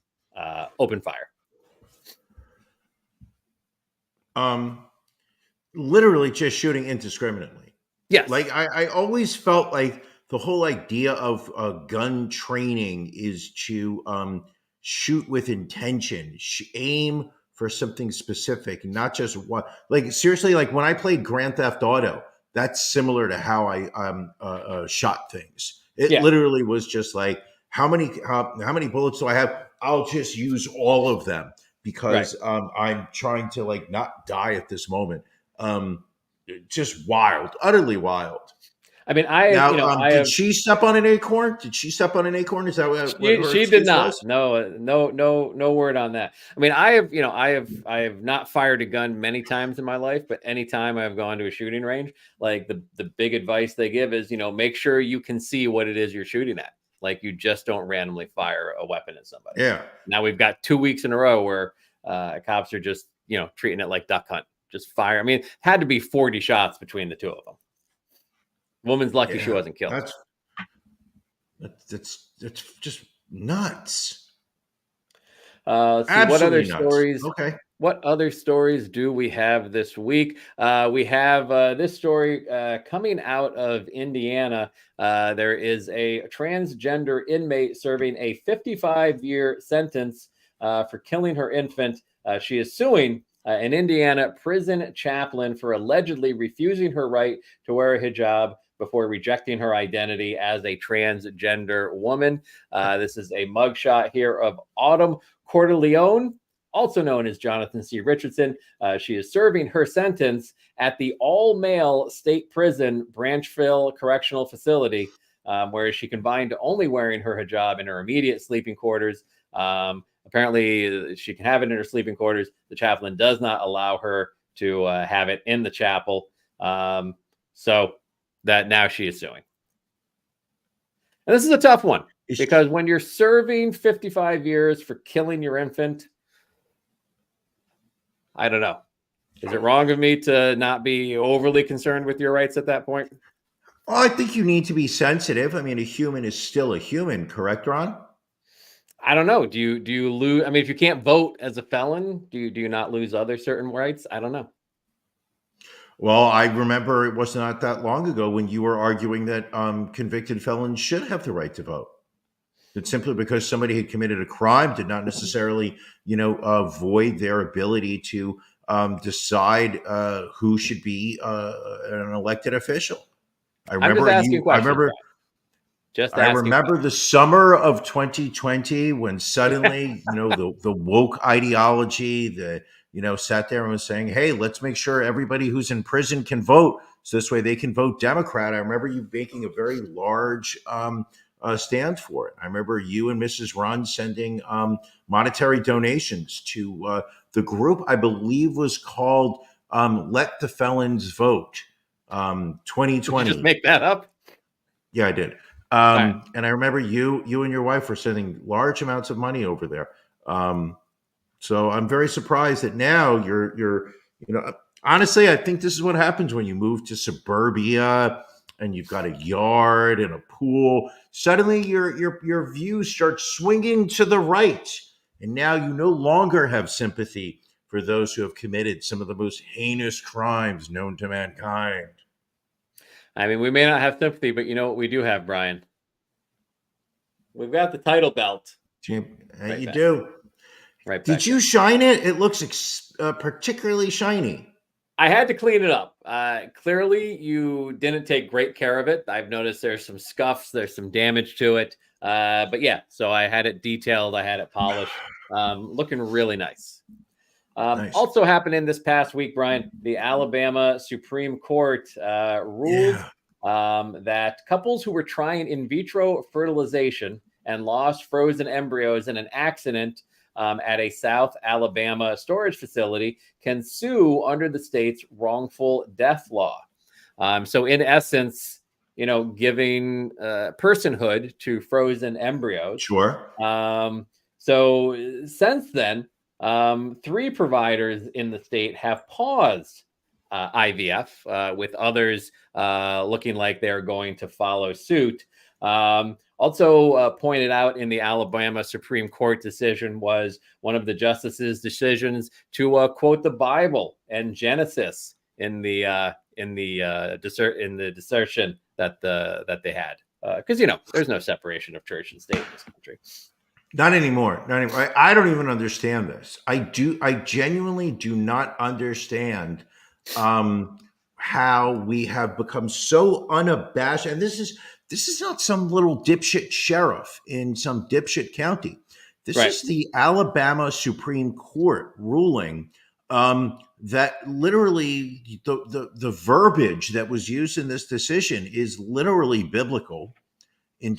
opened fire. Literally just shooting indiscriminately. Yes. Like I always felt like the whole idea of gun training is to shoot with intention, aim for something specific, not just what. Like seriously, like when I played Grand Theft Auto, that's similar to how I shot things. It literally was just like, how many bullets do I have? I'll just use all of them because I'm trying to like not die at this moment. Just wild, utterly wild. I mean, did she step on an acorn? Is that what she did not? Was? No word on that. I mean, I have not fired a gun many times in my life, but anytime I've gone to a shooting range, like the big advice they give is, make sure you can see what it is you're shooting at. Like you just don't randomly fire a weapon at somebody. Yeah. Now we've got 2 weeks in a row where cops are just, treating it like duck hunt, just fire. I mean, it had to be 40 shots between the two of them. Woman's lucky she wasn't killed. That's just nuts. Let's see what other Absolutely nuts. stories. Okay. What other stories do we have this week? We have this story coming out of Indiana. There is a transgender inmate serving a 55-year sentence for killing her infant. She is suing an Indiana prison chaplain for allegedly refusing her right to wear a hijab before rejecting her identity as a transgender woman. This is a mugshot here of Autumn Corteleone, also known as Jonathan C. Richardson. She is serving her sentence at the all-male state prison, Branchville Correctional Facility, where she confined to only wearing her hijab in her immediate sleeping quarters. Apparently, she can have it in her sleeping quarters. The chaplain does not allow her to have it in the chapel. So that now she is suing. And this is a tough one because when you're serving 55 years for killing your infant, I don't know. Is it wrong of me to not be overly concerned with your rights at that point? Well, I think you need to be sensitive. I mean, a human is still a human, correct, Ron? I don't know. Do you lose? I mean, if you can't vote as a felon, do you not lose other certain rights? I don't know. Well, I remember it was not that long ago when you were arguing that convicted felons should have the right to vote. That simply because somebody had committed a crime did not necessarily, void their ability to decide who should be an elected official. I remember I remember the summer of 2020 when suddenly, the woke ideology, sat there and was saying, hey, let's make sure everybody who's in prison can vote. So this way they can vote Democrat. I remember you making a very large stand for it. I remember you and Mrs. Run sending monetary donations to the group, I believe was called Let the Felons Vote 2020. Did you just make that up? Yeah, I did. Right. And I remember you and your wife were sending large amounts of money over there. So I'm very surprised that now you're honestly, I think this is what happens when you move to suburbia and you've got a yard and a pool. Suddenly your views start swinging to the right. And now you no longer have sympathy for those who have committed some of the most heinous crimes known to mankind. I mean, we may not have sympathy, but you know what we do have, Brian? We've got the title belt. Right, you do. Right. Did you shine it? It looks particularly shiny. I had to clean it up. Clearly, you didn't take great care of it. I've noticed there's some scuffs, there's some damage to it. But yeah, so I had it detailed, I had it polished, looking really nice. Nice. Also happening this past week, Brian, the Alabama Supreme Court ruled that couples who were trying in vitro fertilization and lost frozen embryos in an accident at a South Alabama storage facility can sue under the state's wrongful death law. So in essence, giving personhood to frozen embryos. Sure. So since then, 3 providers in the state have paused IVF, with others looking like they're going to follow suit. Also pointed out in the Alabama Supreme Court decision was one of the justices' decisions to quote the Bible and Genesis in the desertion that they had, because there's no separation of church and state in this country. Not anymore. I don't even understand this. I genuinely do not understand how we have become so unabashed. And this is not some little dipshit sheriff in some dipshit county. This is the Alabama Supreme Court ruling that literally the verbiage that was used in this decision is literally biblical. In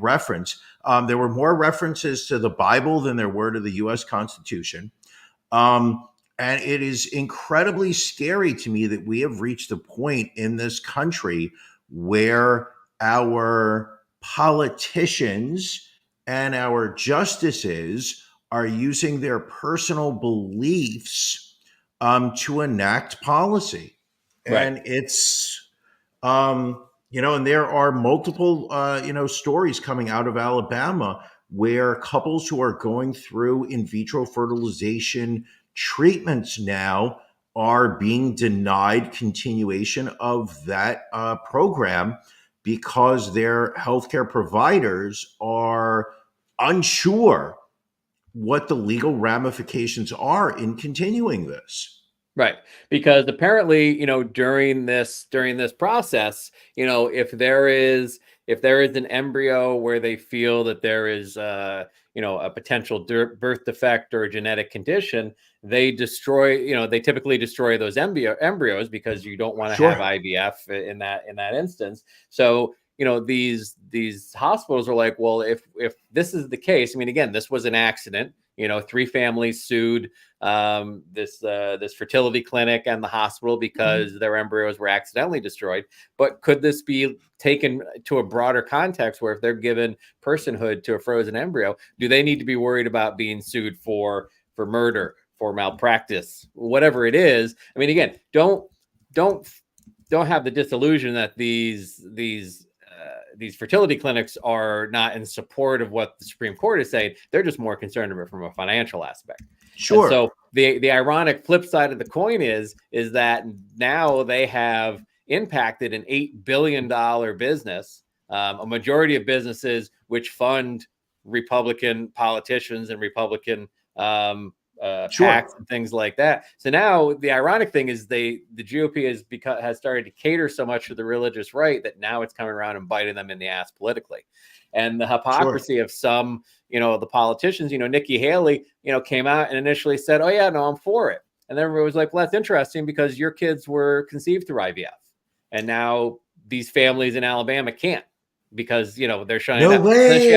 reference, there were more references to the Bible than there were to the U.S. Constitution, and it is incredibly scary to me that we have reached a point in this country where our politicians and our justices are using their personal beliefs to enact policy, and it's And there are multiple, stories coming out of Alabama where couples who are going through in vitro fertilization treatments now are being denied continuation of that program because their healthcare providers are unsure what the legal ramifications are in continuing this. Right. Because apparently, during this process, if there is an embryo where they feel that there is a potential birth defect or a genetic condition, they typically destroy those embryos because you don't want to have IVF in that instance. So, these hospitals are like, well, if this is the case, I mean, again, this was an accident. 3 families sued this fertility clinic and the hospital because their embryos were accidentally destroyed. But could this be taken to a broader context where if they're given personhood to a frozen embryo, do they need to be worried about being sued for murder, for malpractice, whatever it is? I mean, again, don't have the disillusion that these fertility clinics are not in support of what the Supreme Court is saying. They're just more concerned about it from a financial aspect. Sure. And so the ironic flip side of the coin is that now they have impacted an $8 billion business, a majority of businesses which fund Republican politicians and Republican PACs and things like that. So now the ironic thing is the GOP has started to cater so much to the religious right that now it's coming around and biting them in the ass politically. And the hypocrisy of some, the politicians, Nikki Haley, came out and initially said, oh yeah, no, I'm for it. And then everybody was like, well, that's interesting because your kids were conceived through IVF. And now these families in Alabama can't because, they're shutting no down. way. Then she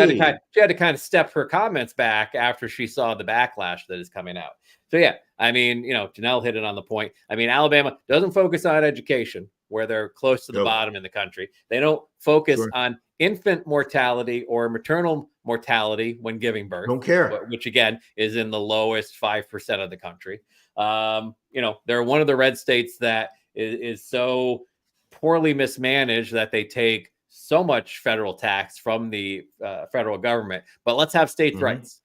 had to kind of step her comments back after she saw the backlash that is coming out. So yeah, I mean, Janelle hit it on the point. I mean, Alabama doesn't focus on education where they're close to the bottom in the country. They don't focus on infant mortality or maternal mortality when giving birth. Don't care. Which again is in the lowest 5% of the country. They're one of the red states that is so poorly mismanaged that they take so much federal tax from the federal government. But let's have states' rights.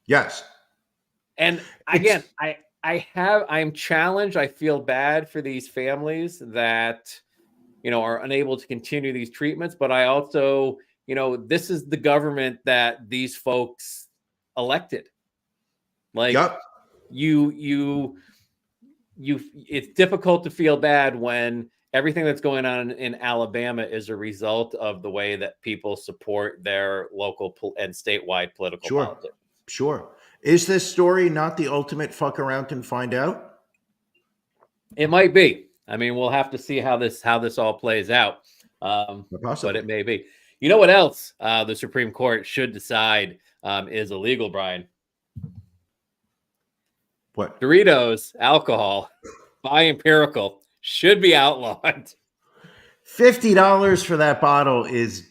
Yes. And again, I'm challenged. I feel bad for these families that, are unable to continue these treatments. But I also, this is the government that these folks elected. Like it's difficult to feel bad when everything that's going on in Alabama is a result of the way that people support their local and statewide political politics. Sure. Is this story not the ultimate fuck around and find out? It might be. I mean, we'll have to see how this all plays out. But it may be. You know what else the Supreme Court should decide is illegal, Brian? What? Doritos, alcohol, by empirical, should be outlawed. $50 for that bottle is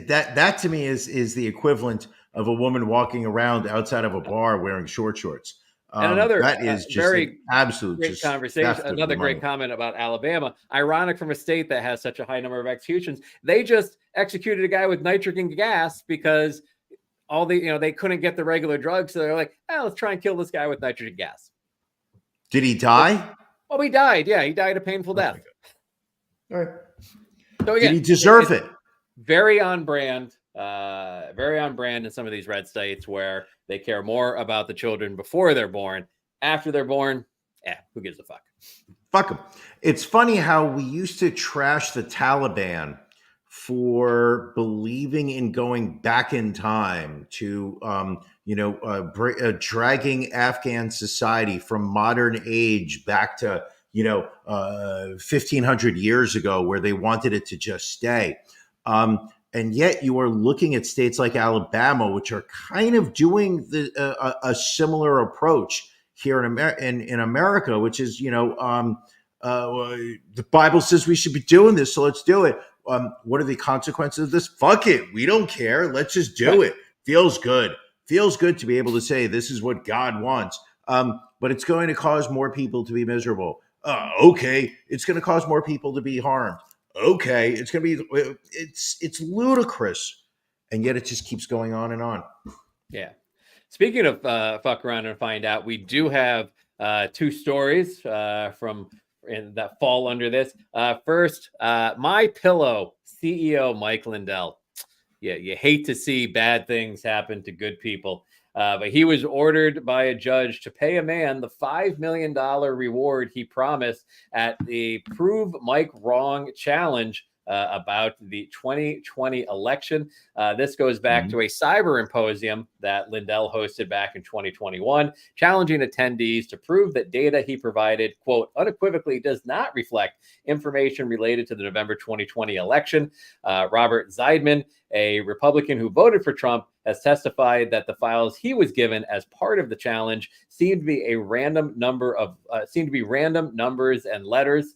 that to me is the equivalent of a woman walking around outside of a bar wearing shorts. And another that is just very absolute great conversation. Another great comment about Alabama. Ironic from a state that has such a high number of executions. They just executed a guy with nitrogen gas because they couldn't get the regular drugs. So they're like, let's try and kill this guy with nitrogen gas. Did he die? Oh, he died. Yeah, he died a painful death. All right. So again, did he deserve it? Very on brand. Very on brand in some of these red states where they care more about the children before they're born. After they're born, who gives a fuck? Fuck them. It's funny how we used to trash the Taliban for believing in going back in time to, dragging Afghan society from modern age back to, 1,500 years ago where they wanted it to just stay. And yet you are looking at states like Alabama, which are kind of doing a similar approach here in America, which is, the Bible says we should be doing this, so let's do it. What are the consequences of this? Fuck it. We don't care. Let's just do it. Feels good. Feels good to be able to say this is what God wants. But it's going to cause more people to be miserable. Okay. It's going to cause more people to be harmed. okay, it's going to be, it's ludicrous. And yet it just keeps going on and on. Yeah. Speaking of fuck around and find out, we do have two stories that fall under this. First, My Pillow CEO Mike Lindell. Yeah, you hate to see bad things happen to good people. But he was ordered by a judge to pay a man the $5 million reward he promised at the Prove Mike Wrong challenge about the 2020 election. This goes back to a cyber symposium that Lindell hosted back in 2021, challenging attendees to prove that data he provided, quote, unequivocally does not reflect information related to the November 2020 election. Robert Zeidman, a Republican who voted for Trump, has testified that the files he was given as part of the challenge seemed to be random numbers and letters.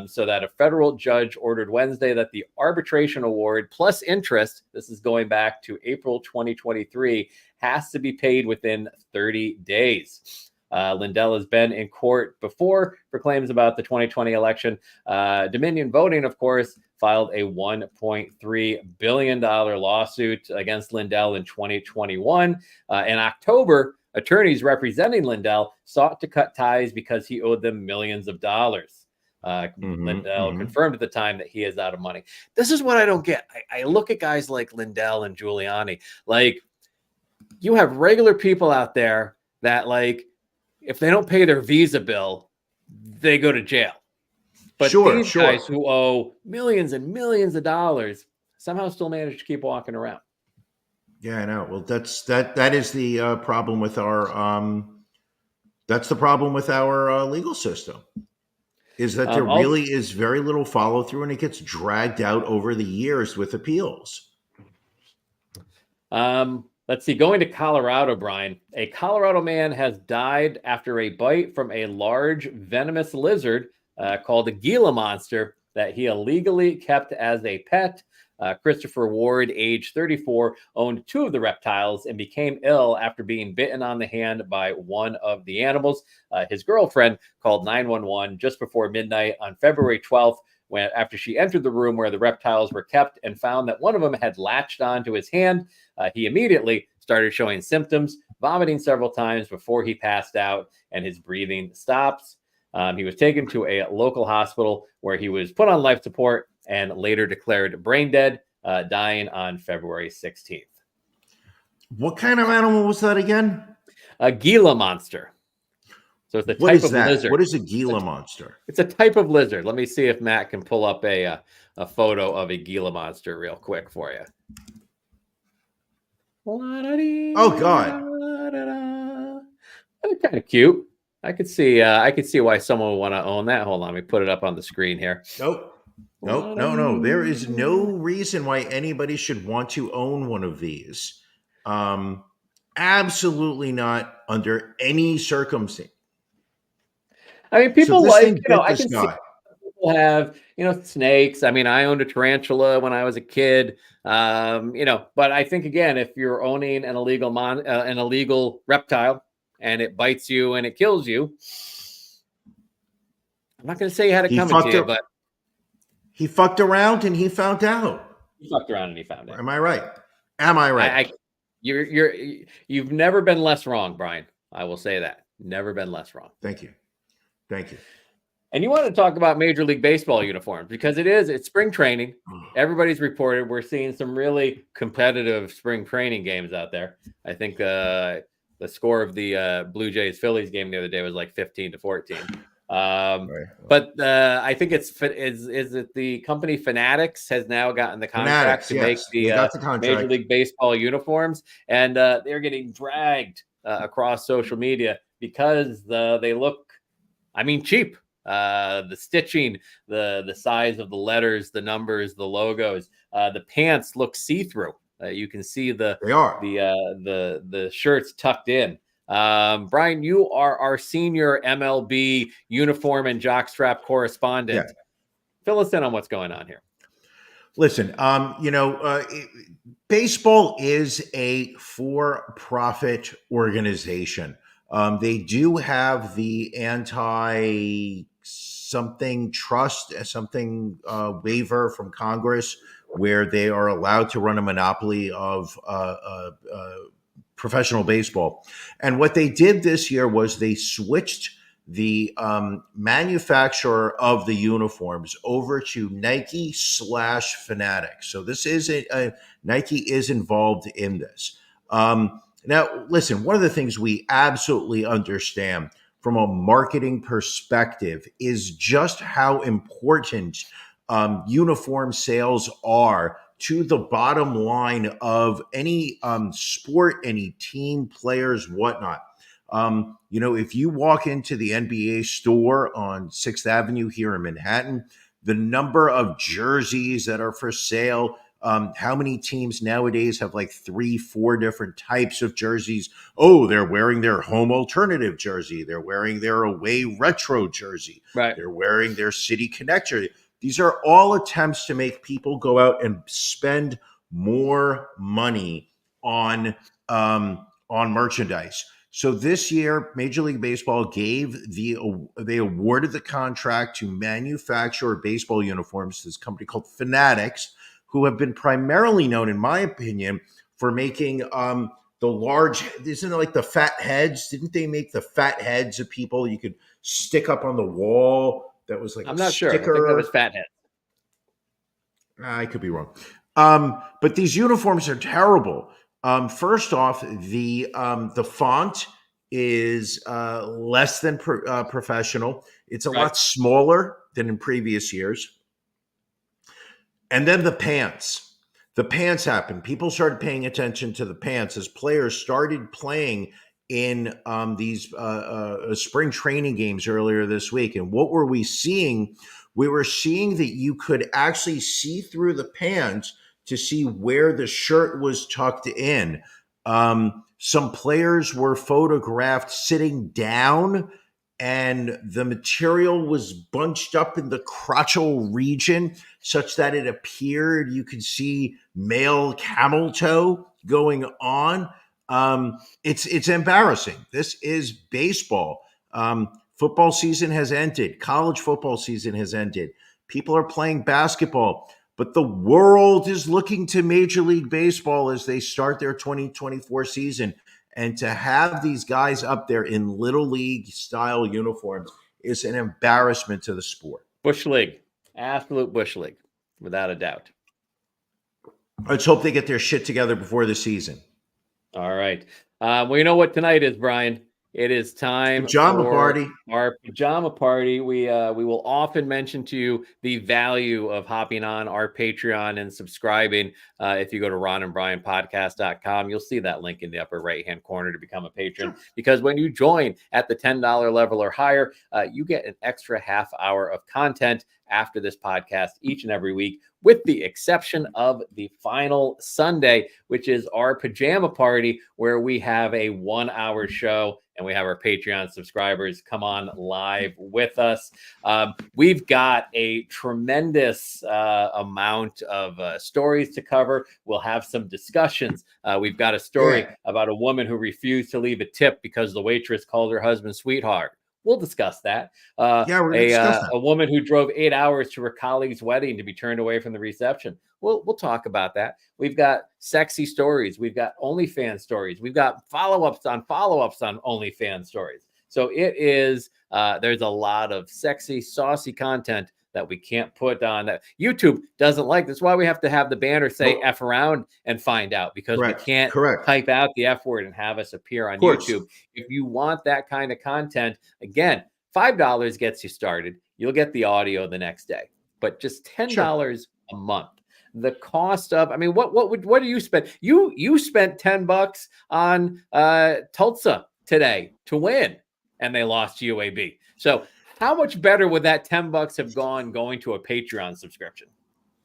So that a federal judge ordered Wednesday that the arbitration award plus interest, this is going back to April 2023, has to be paid within 30 days. Lindell has been in court before for claims about the 2020 election. Dominion Voting, of course, filed a $1.3 billion lawsuit against Lindell in 2021. In October, attorneys representing Lindell sought to cut ties because he owed them millions of dollars. Lindell confirmed at the time that he is out of money. This is what I don't get. I look at guys like Lindell and Giuliani. Like, you have regular people out there that, like, if they don't pay their Visa bill, they go to jail. But these guys who owe millions and millions of dollars somehow still manage to keep walking around. Yeah, I know. Well, that is the problem with our legal system. Is that there really is very little follow through, and it gets dragged out over the years with appeals. Let's see. Going to Colorado, Brian. A Colorado man has died after a bite from a large venomous lizard called a Gila monster that he illegally kept as a pet. Christopher Ward, age 34, owned two of the reptiles and became ill after being bitten on the hand by one of the animals. His girlfriend called 911 just before midnight on February 12th, after she entered the room where the reptiles were kept and found that one of them had latched onto his hand. He immediately started showing symptoms, vomiting several times before he passed out, and his breathing stops. He was taken to a local hospital where he was put on life support and later declared brain dead, dying on February 16th. What kind of animal was that again? A Gila monster. So it's a type of lizard. What is a Gila monster? It's a type of lizard. Let me see if Matt can pull up a photo of a Gila monster real quick for you. Oh God! They're kind of cute. I could see why someone would want to own that. Hold on, let me put it up on the screen here. Nope. No. There is no reason why anybody should want to own one of these. Absolutely not under any circumstance. I mean, people I can see people have, snakes. I mean, I owned a tarantula when I was a kid. But I think, again, if you're owning an illegal reptile and it bites you and it kills you, I'm not going to say you had it coming to you, but he fucked around and he found out. He fucked around and he found out. Am I right? You've never been less wrong, Brian. I will say that. Never been less wrong. Thank you. And you want to talk about Major League Baseball uniforms because it's spring training. Everybody's reported we're seeing some really competitive spring training games out there. I think the score of the Blue Jays Phillies game the other day was like 15-14. But I think is it the company Fanatics has now gotten the contract to make the Major League Baseball uniforms, and they're getting dragged across social media because they look, cheap. The stitching, the size of the letters, the numbers, the logos, the pants look see-through. You can see the shirts tucked in. Brian, you are our senior MLB uniform and jockstrap correspondent. Yeah. Fill us in on what's going on here. Listen, baseball is a for-profit organization. They do have the anti-sex something waiver from Congress where they are allowed to run a monopoly of professional baseball. And what they did this year was they switched the manufacturer of the uniforms over to Nike/Fanatics. So this is Nike is involved in this. Now, listen, one of the things we absolutely understand from a marketing perspective is just how important uniform sales are to the bottom line of any sport, any team, players, whatnot. If you walk into the NBA store on 6th Avenue here in Manhattan, the number of jerseys that are for sale, how many teams nowadays have like 3-4 different types of jerseys? Oh, they're wearing their home alternative jersey. They're wearing their away retro jersey. Right. They're wearing their City Connect jersey. These are all attempts to make people go out and spend more money on merchandise. So this year, Major League Baseball they awarded the contract to manufacture baseball uniforms to this company called Fanatics, who have been primarily known, in my opinion, for making the large, isn't it like the fat heads? Didn't they make the fat heads of people you could stick up on the wall? That was like I'm a not sticker. sure. I think that was Fathead. I could be wrong. But these uniforms are terrible. First off, the font is less than professional. It's a lot smaller than in previous years. And then the pants. The pants happened. People started paying attention to the pants as players started playing in these spring training games earlier this week. And what were we seeing? We were seeing that you could actually see through the pants to see where the shirt was tucked in. Some players were photographed sitting down, and the material was bunched up in the crotchal region such that it appeared you could see male camel toe going on. It's embarrassing. This is baseball. Football season has ended. College football season has ended. People are playing basketball, but the world is looking to Major League Baseball as they start their 2024 season. And to have these guys up there in little league style uniforms is an embarrassment to the sport. Bush League, absolute Bush League, without a doubt. Let's hope they get their shit together before the season. All right. Well, you know what tonight is, Brian? It is time Pajama for party. Our pajama party. We will often mention to you the value of hopping on our Patreon and subscribing. If you go to ronandbrianpodcast.com, you'll see that link in the upper right-hand corner to become a patron. Because when you join at the $10 level or higher, you get an extra half hour of content after this podcast each and every week, with the exception of the final Sunday, which is our pajama party, where we have a 1-hour show and we have our Patreon subscribers come on live with us. We've got a tremendous amount of stories to cover. We'll have some discussions. We've got a story about a woman who refused to leave a tip because the waitress called her husband sweetheart. We'll discuss that. We're going to discuss that. A woman who drove 8 hours to her colleague's wedding to be turned away from the reception. We'll talk about that. We've got sexy stories. We've got OnlyFans stories. We've got follow-ups on OnlyFans stories. So it is, there's a lot of sexy, saucy content that we can't put on that YouTube doesn't like. That's why we have to have the banner say F around and find out, because we can't type out the F word and have us appear on YouTube. If you want that kind of content, again, $5 gets you started. You'll get the audio the next day, but just $10 a month. The cost of, I mean, what do you spend? You spent $10 on Tulsa today to win, and they lost to UAB. So how much better would that $10 have gone going to a Patreon subscription?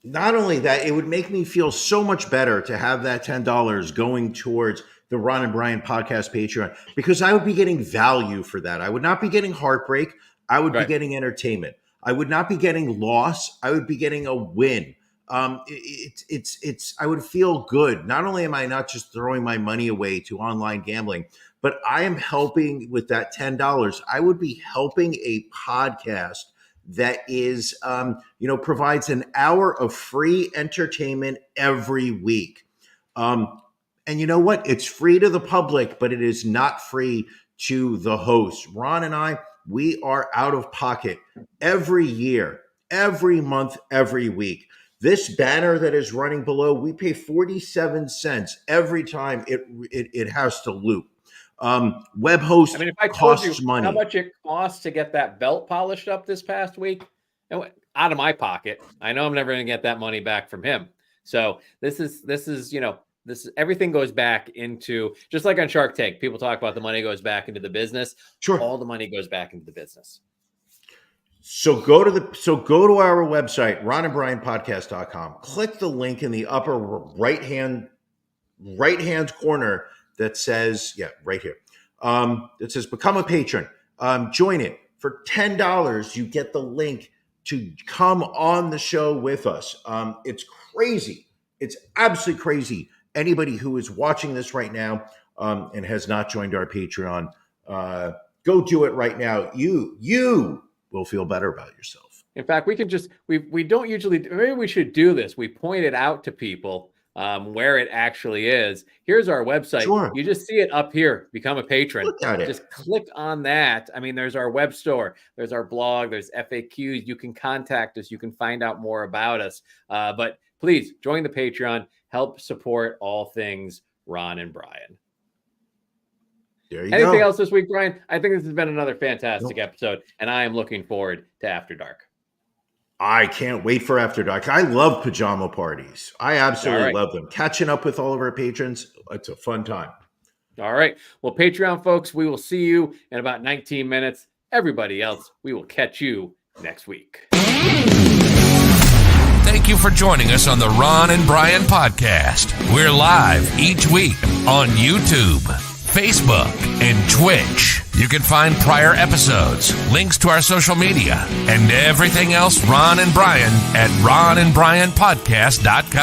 Not only that, it would make me feel so much better to have that $10 going towards the Ron and Brian podcast Patreon, because I would be getting value for that. I would not be getting heartbreak. I would be getting entertainment. I would not be getting loss. I would be getting a win. I would feel good. Not only am I not just throwing my money away to online gambling, but I am helping with that $10. I would be helping a podcast that is, provides an hour of free entertainment every week. And you know what? It's free to the public, but it is not free to the host. Ron and I, we are out of pocket every year, every month, every week. This banner that is running below, we pay 47 cents every time it has to loop. Web host if I told costs you money. how much it costs to get that belt polished up this past week, it went out of my pocket. I know I'm never going to get that money back from him. So this is everything goes back into, just like on Shark Tank, people talk about the money goes back into the business. Sure. All the money goes back into the business. So go to our website, ronandbrianpodcast.com. Click the link in the upper right hand corner that says, right here. It says become a patron. Join it. For $10, you get the link to come on the show with us. It's crazy. It's absolutely crazy. Anybody who is watching this right now and has not joined our Patreon, go do it right now. You will feel better about yourself. In fact, we can we don't usually, maybe we should do this. We point it out to people where it actually is. Here's our website. Sure. You just see it up here. Become a patron. Look at it. Just click on that. I mean, there's our web store. There's our blog. There's FAQs. You can contact us. You can find out more about us. But please join the Patreon. Help support all things Ron and Brian. Anything else this week, Brian? I think this has been another fantastic episode, and I am looking forward to After Dark. I can't wait for After Dark. I love pajama parties. I absolutely love them. Catching up with all of our patrons, it's a fun time. All right. Well, Patreon folks, we will see you in about 19 minutes. Everybody else, we will catch you next week. Thank you for joining us on the Ron and Brian podcast. We're live each week on YouTube, Facebook, and Twitch. You can find prior episodes, links to our social media, and everything else Ron and Brian at ronandbrianpodcast.com.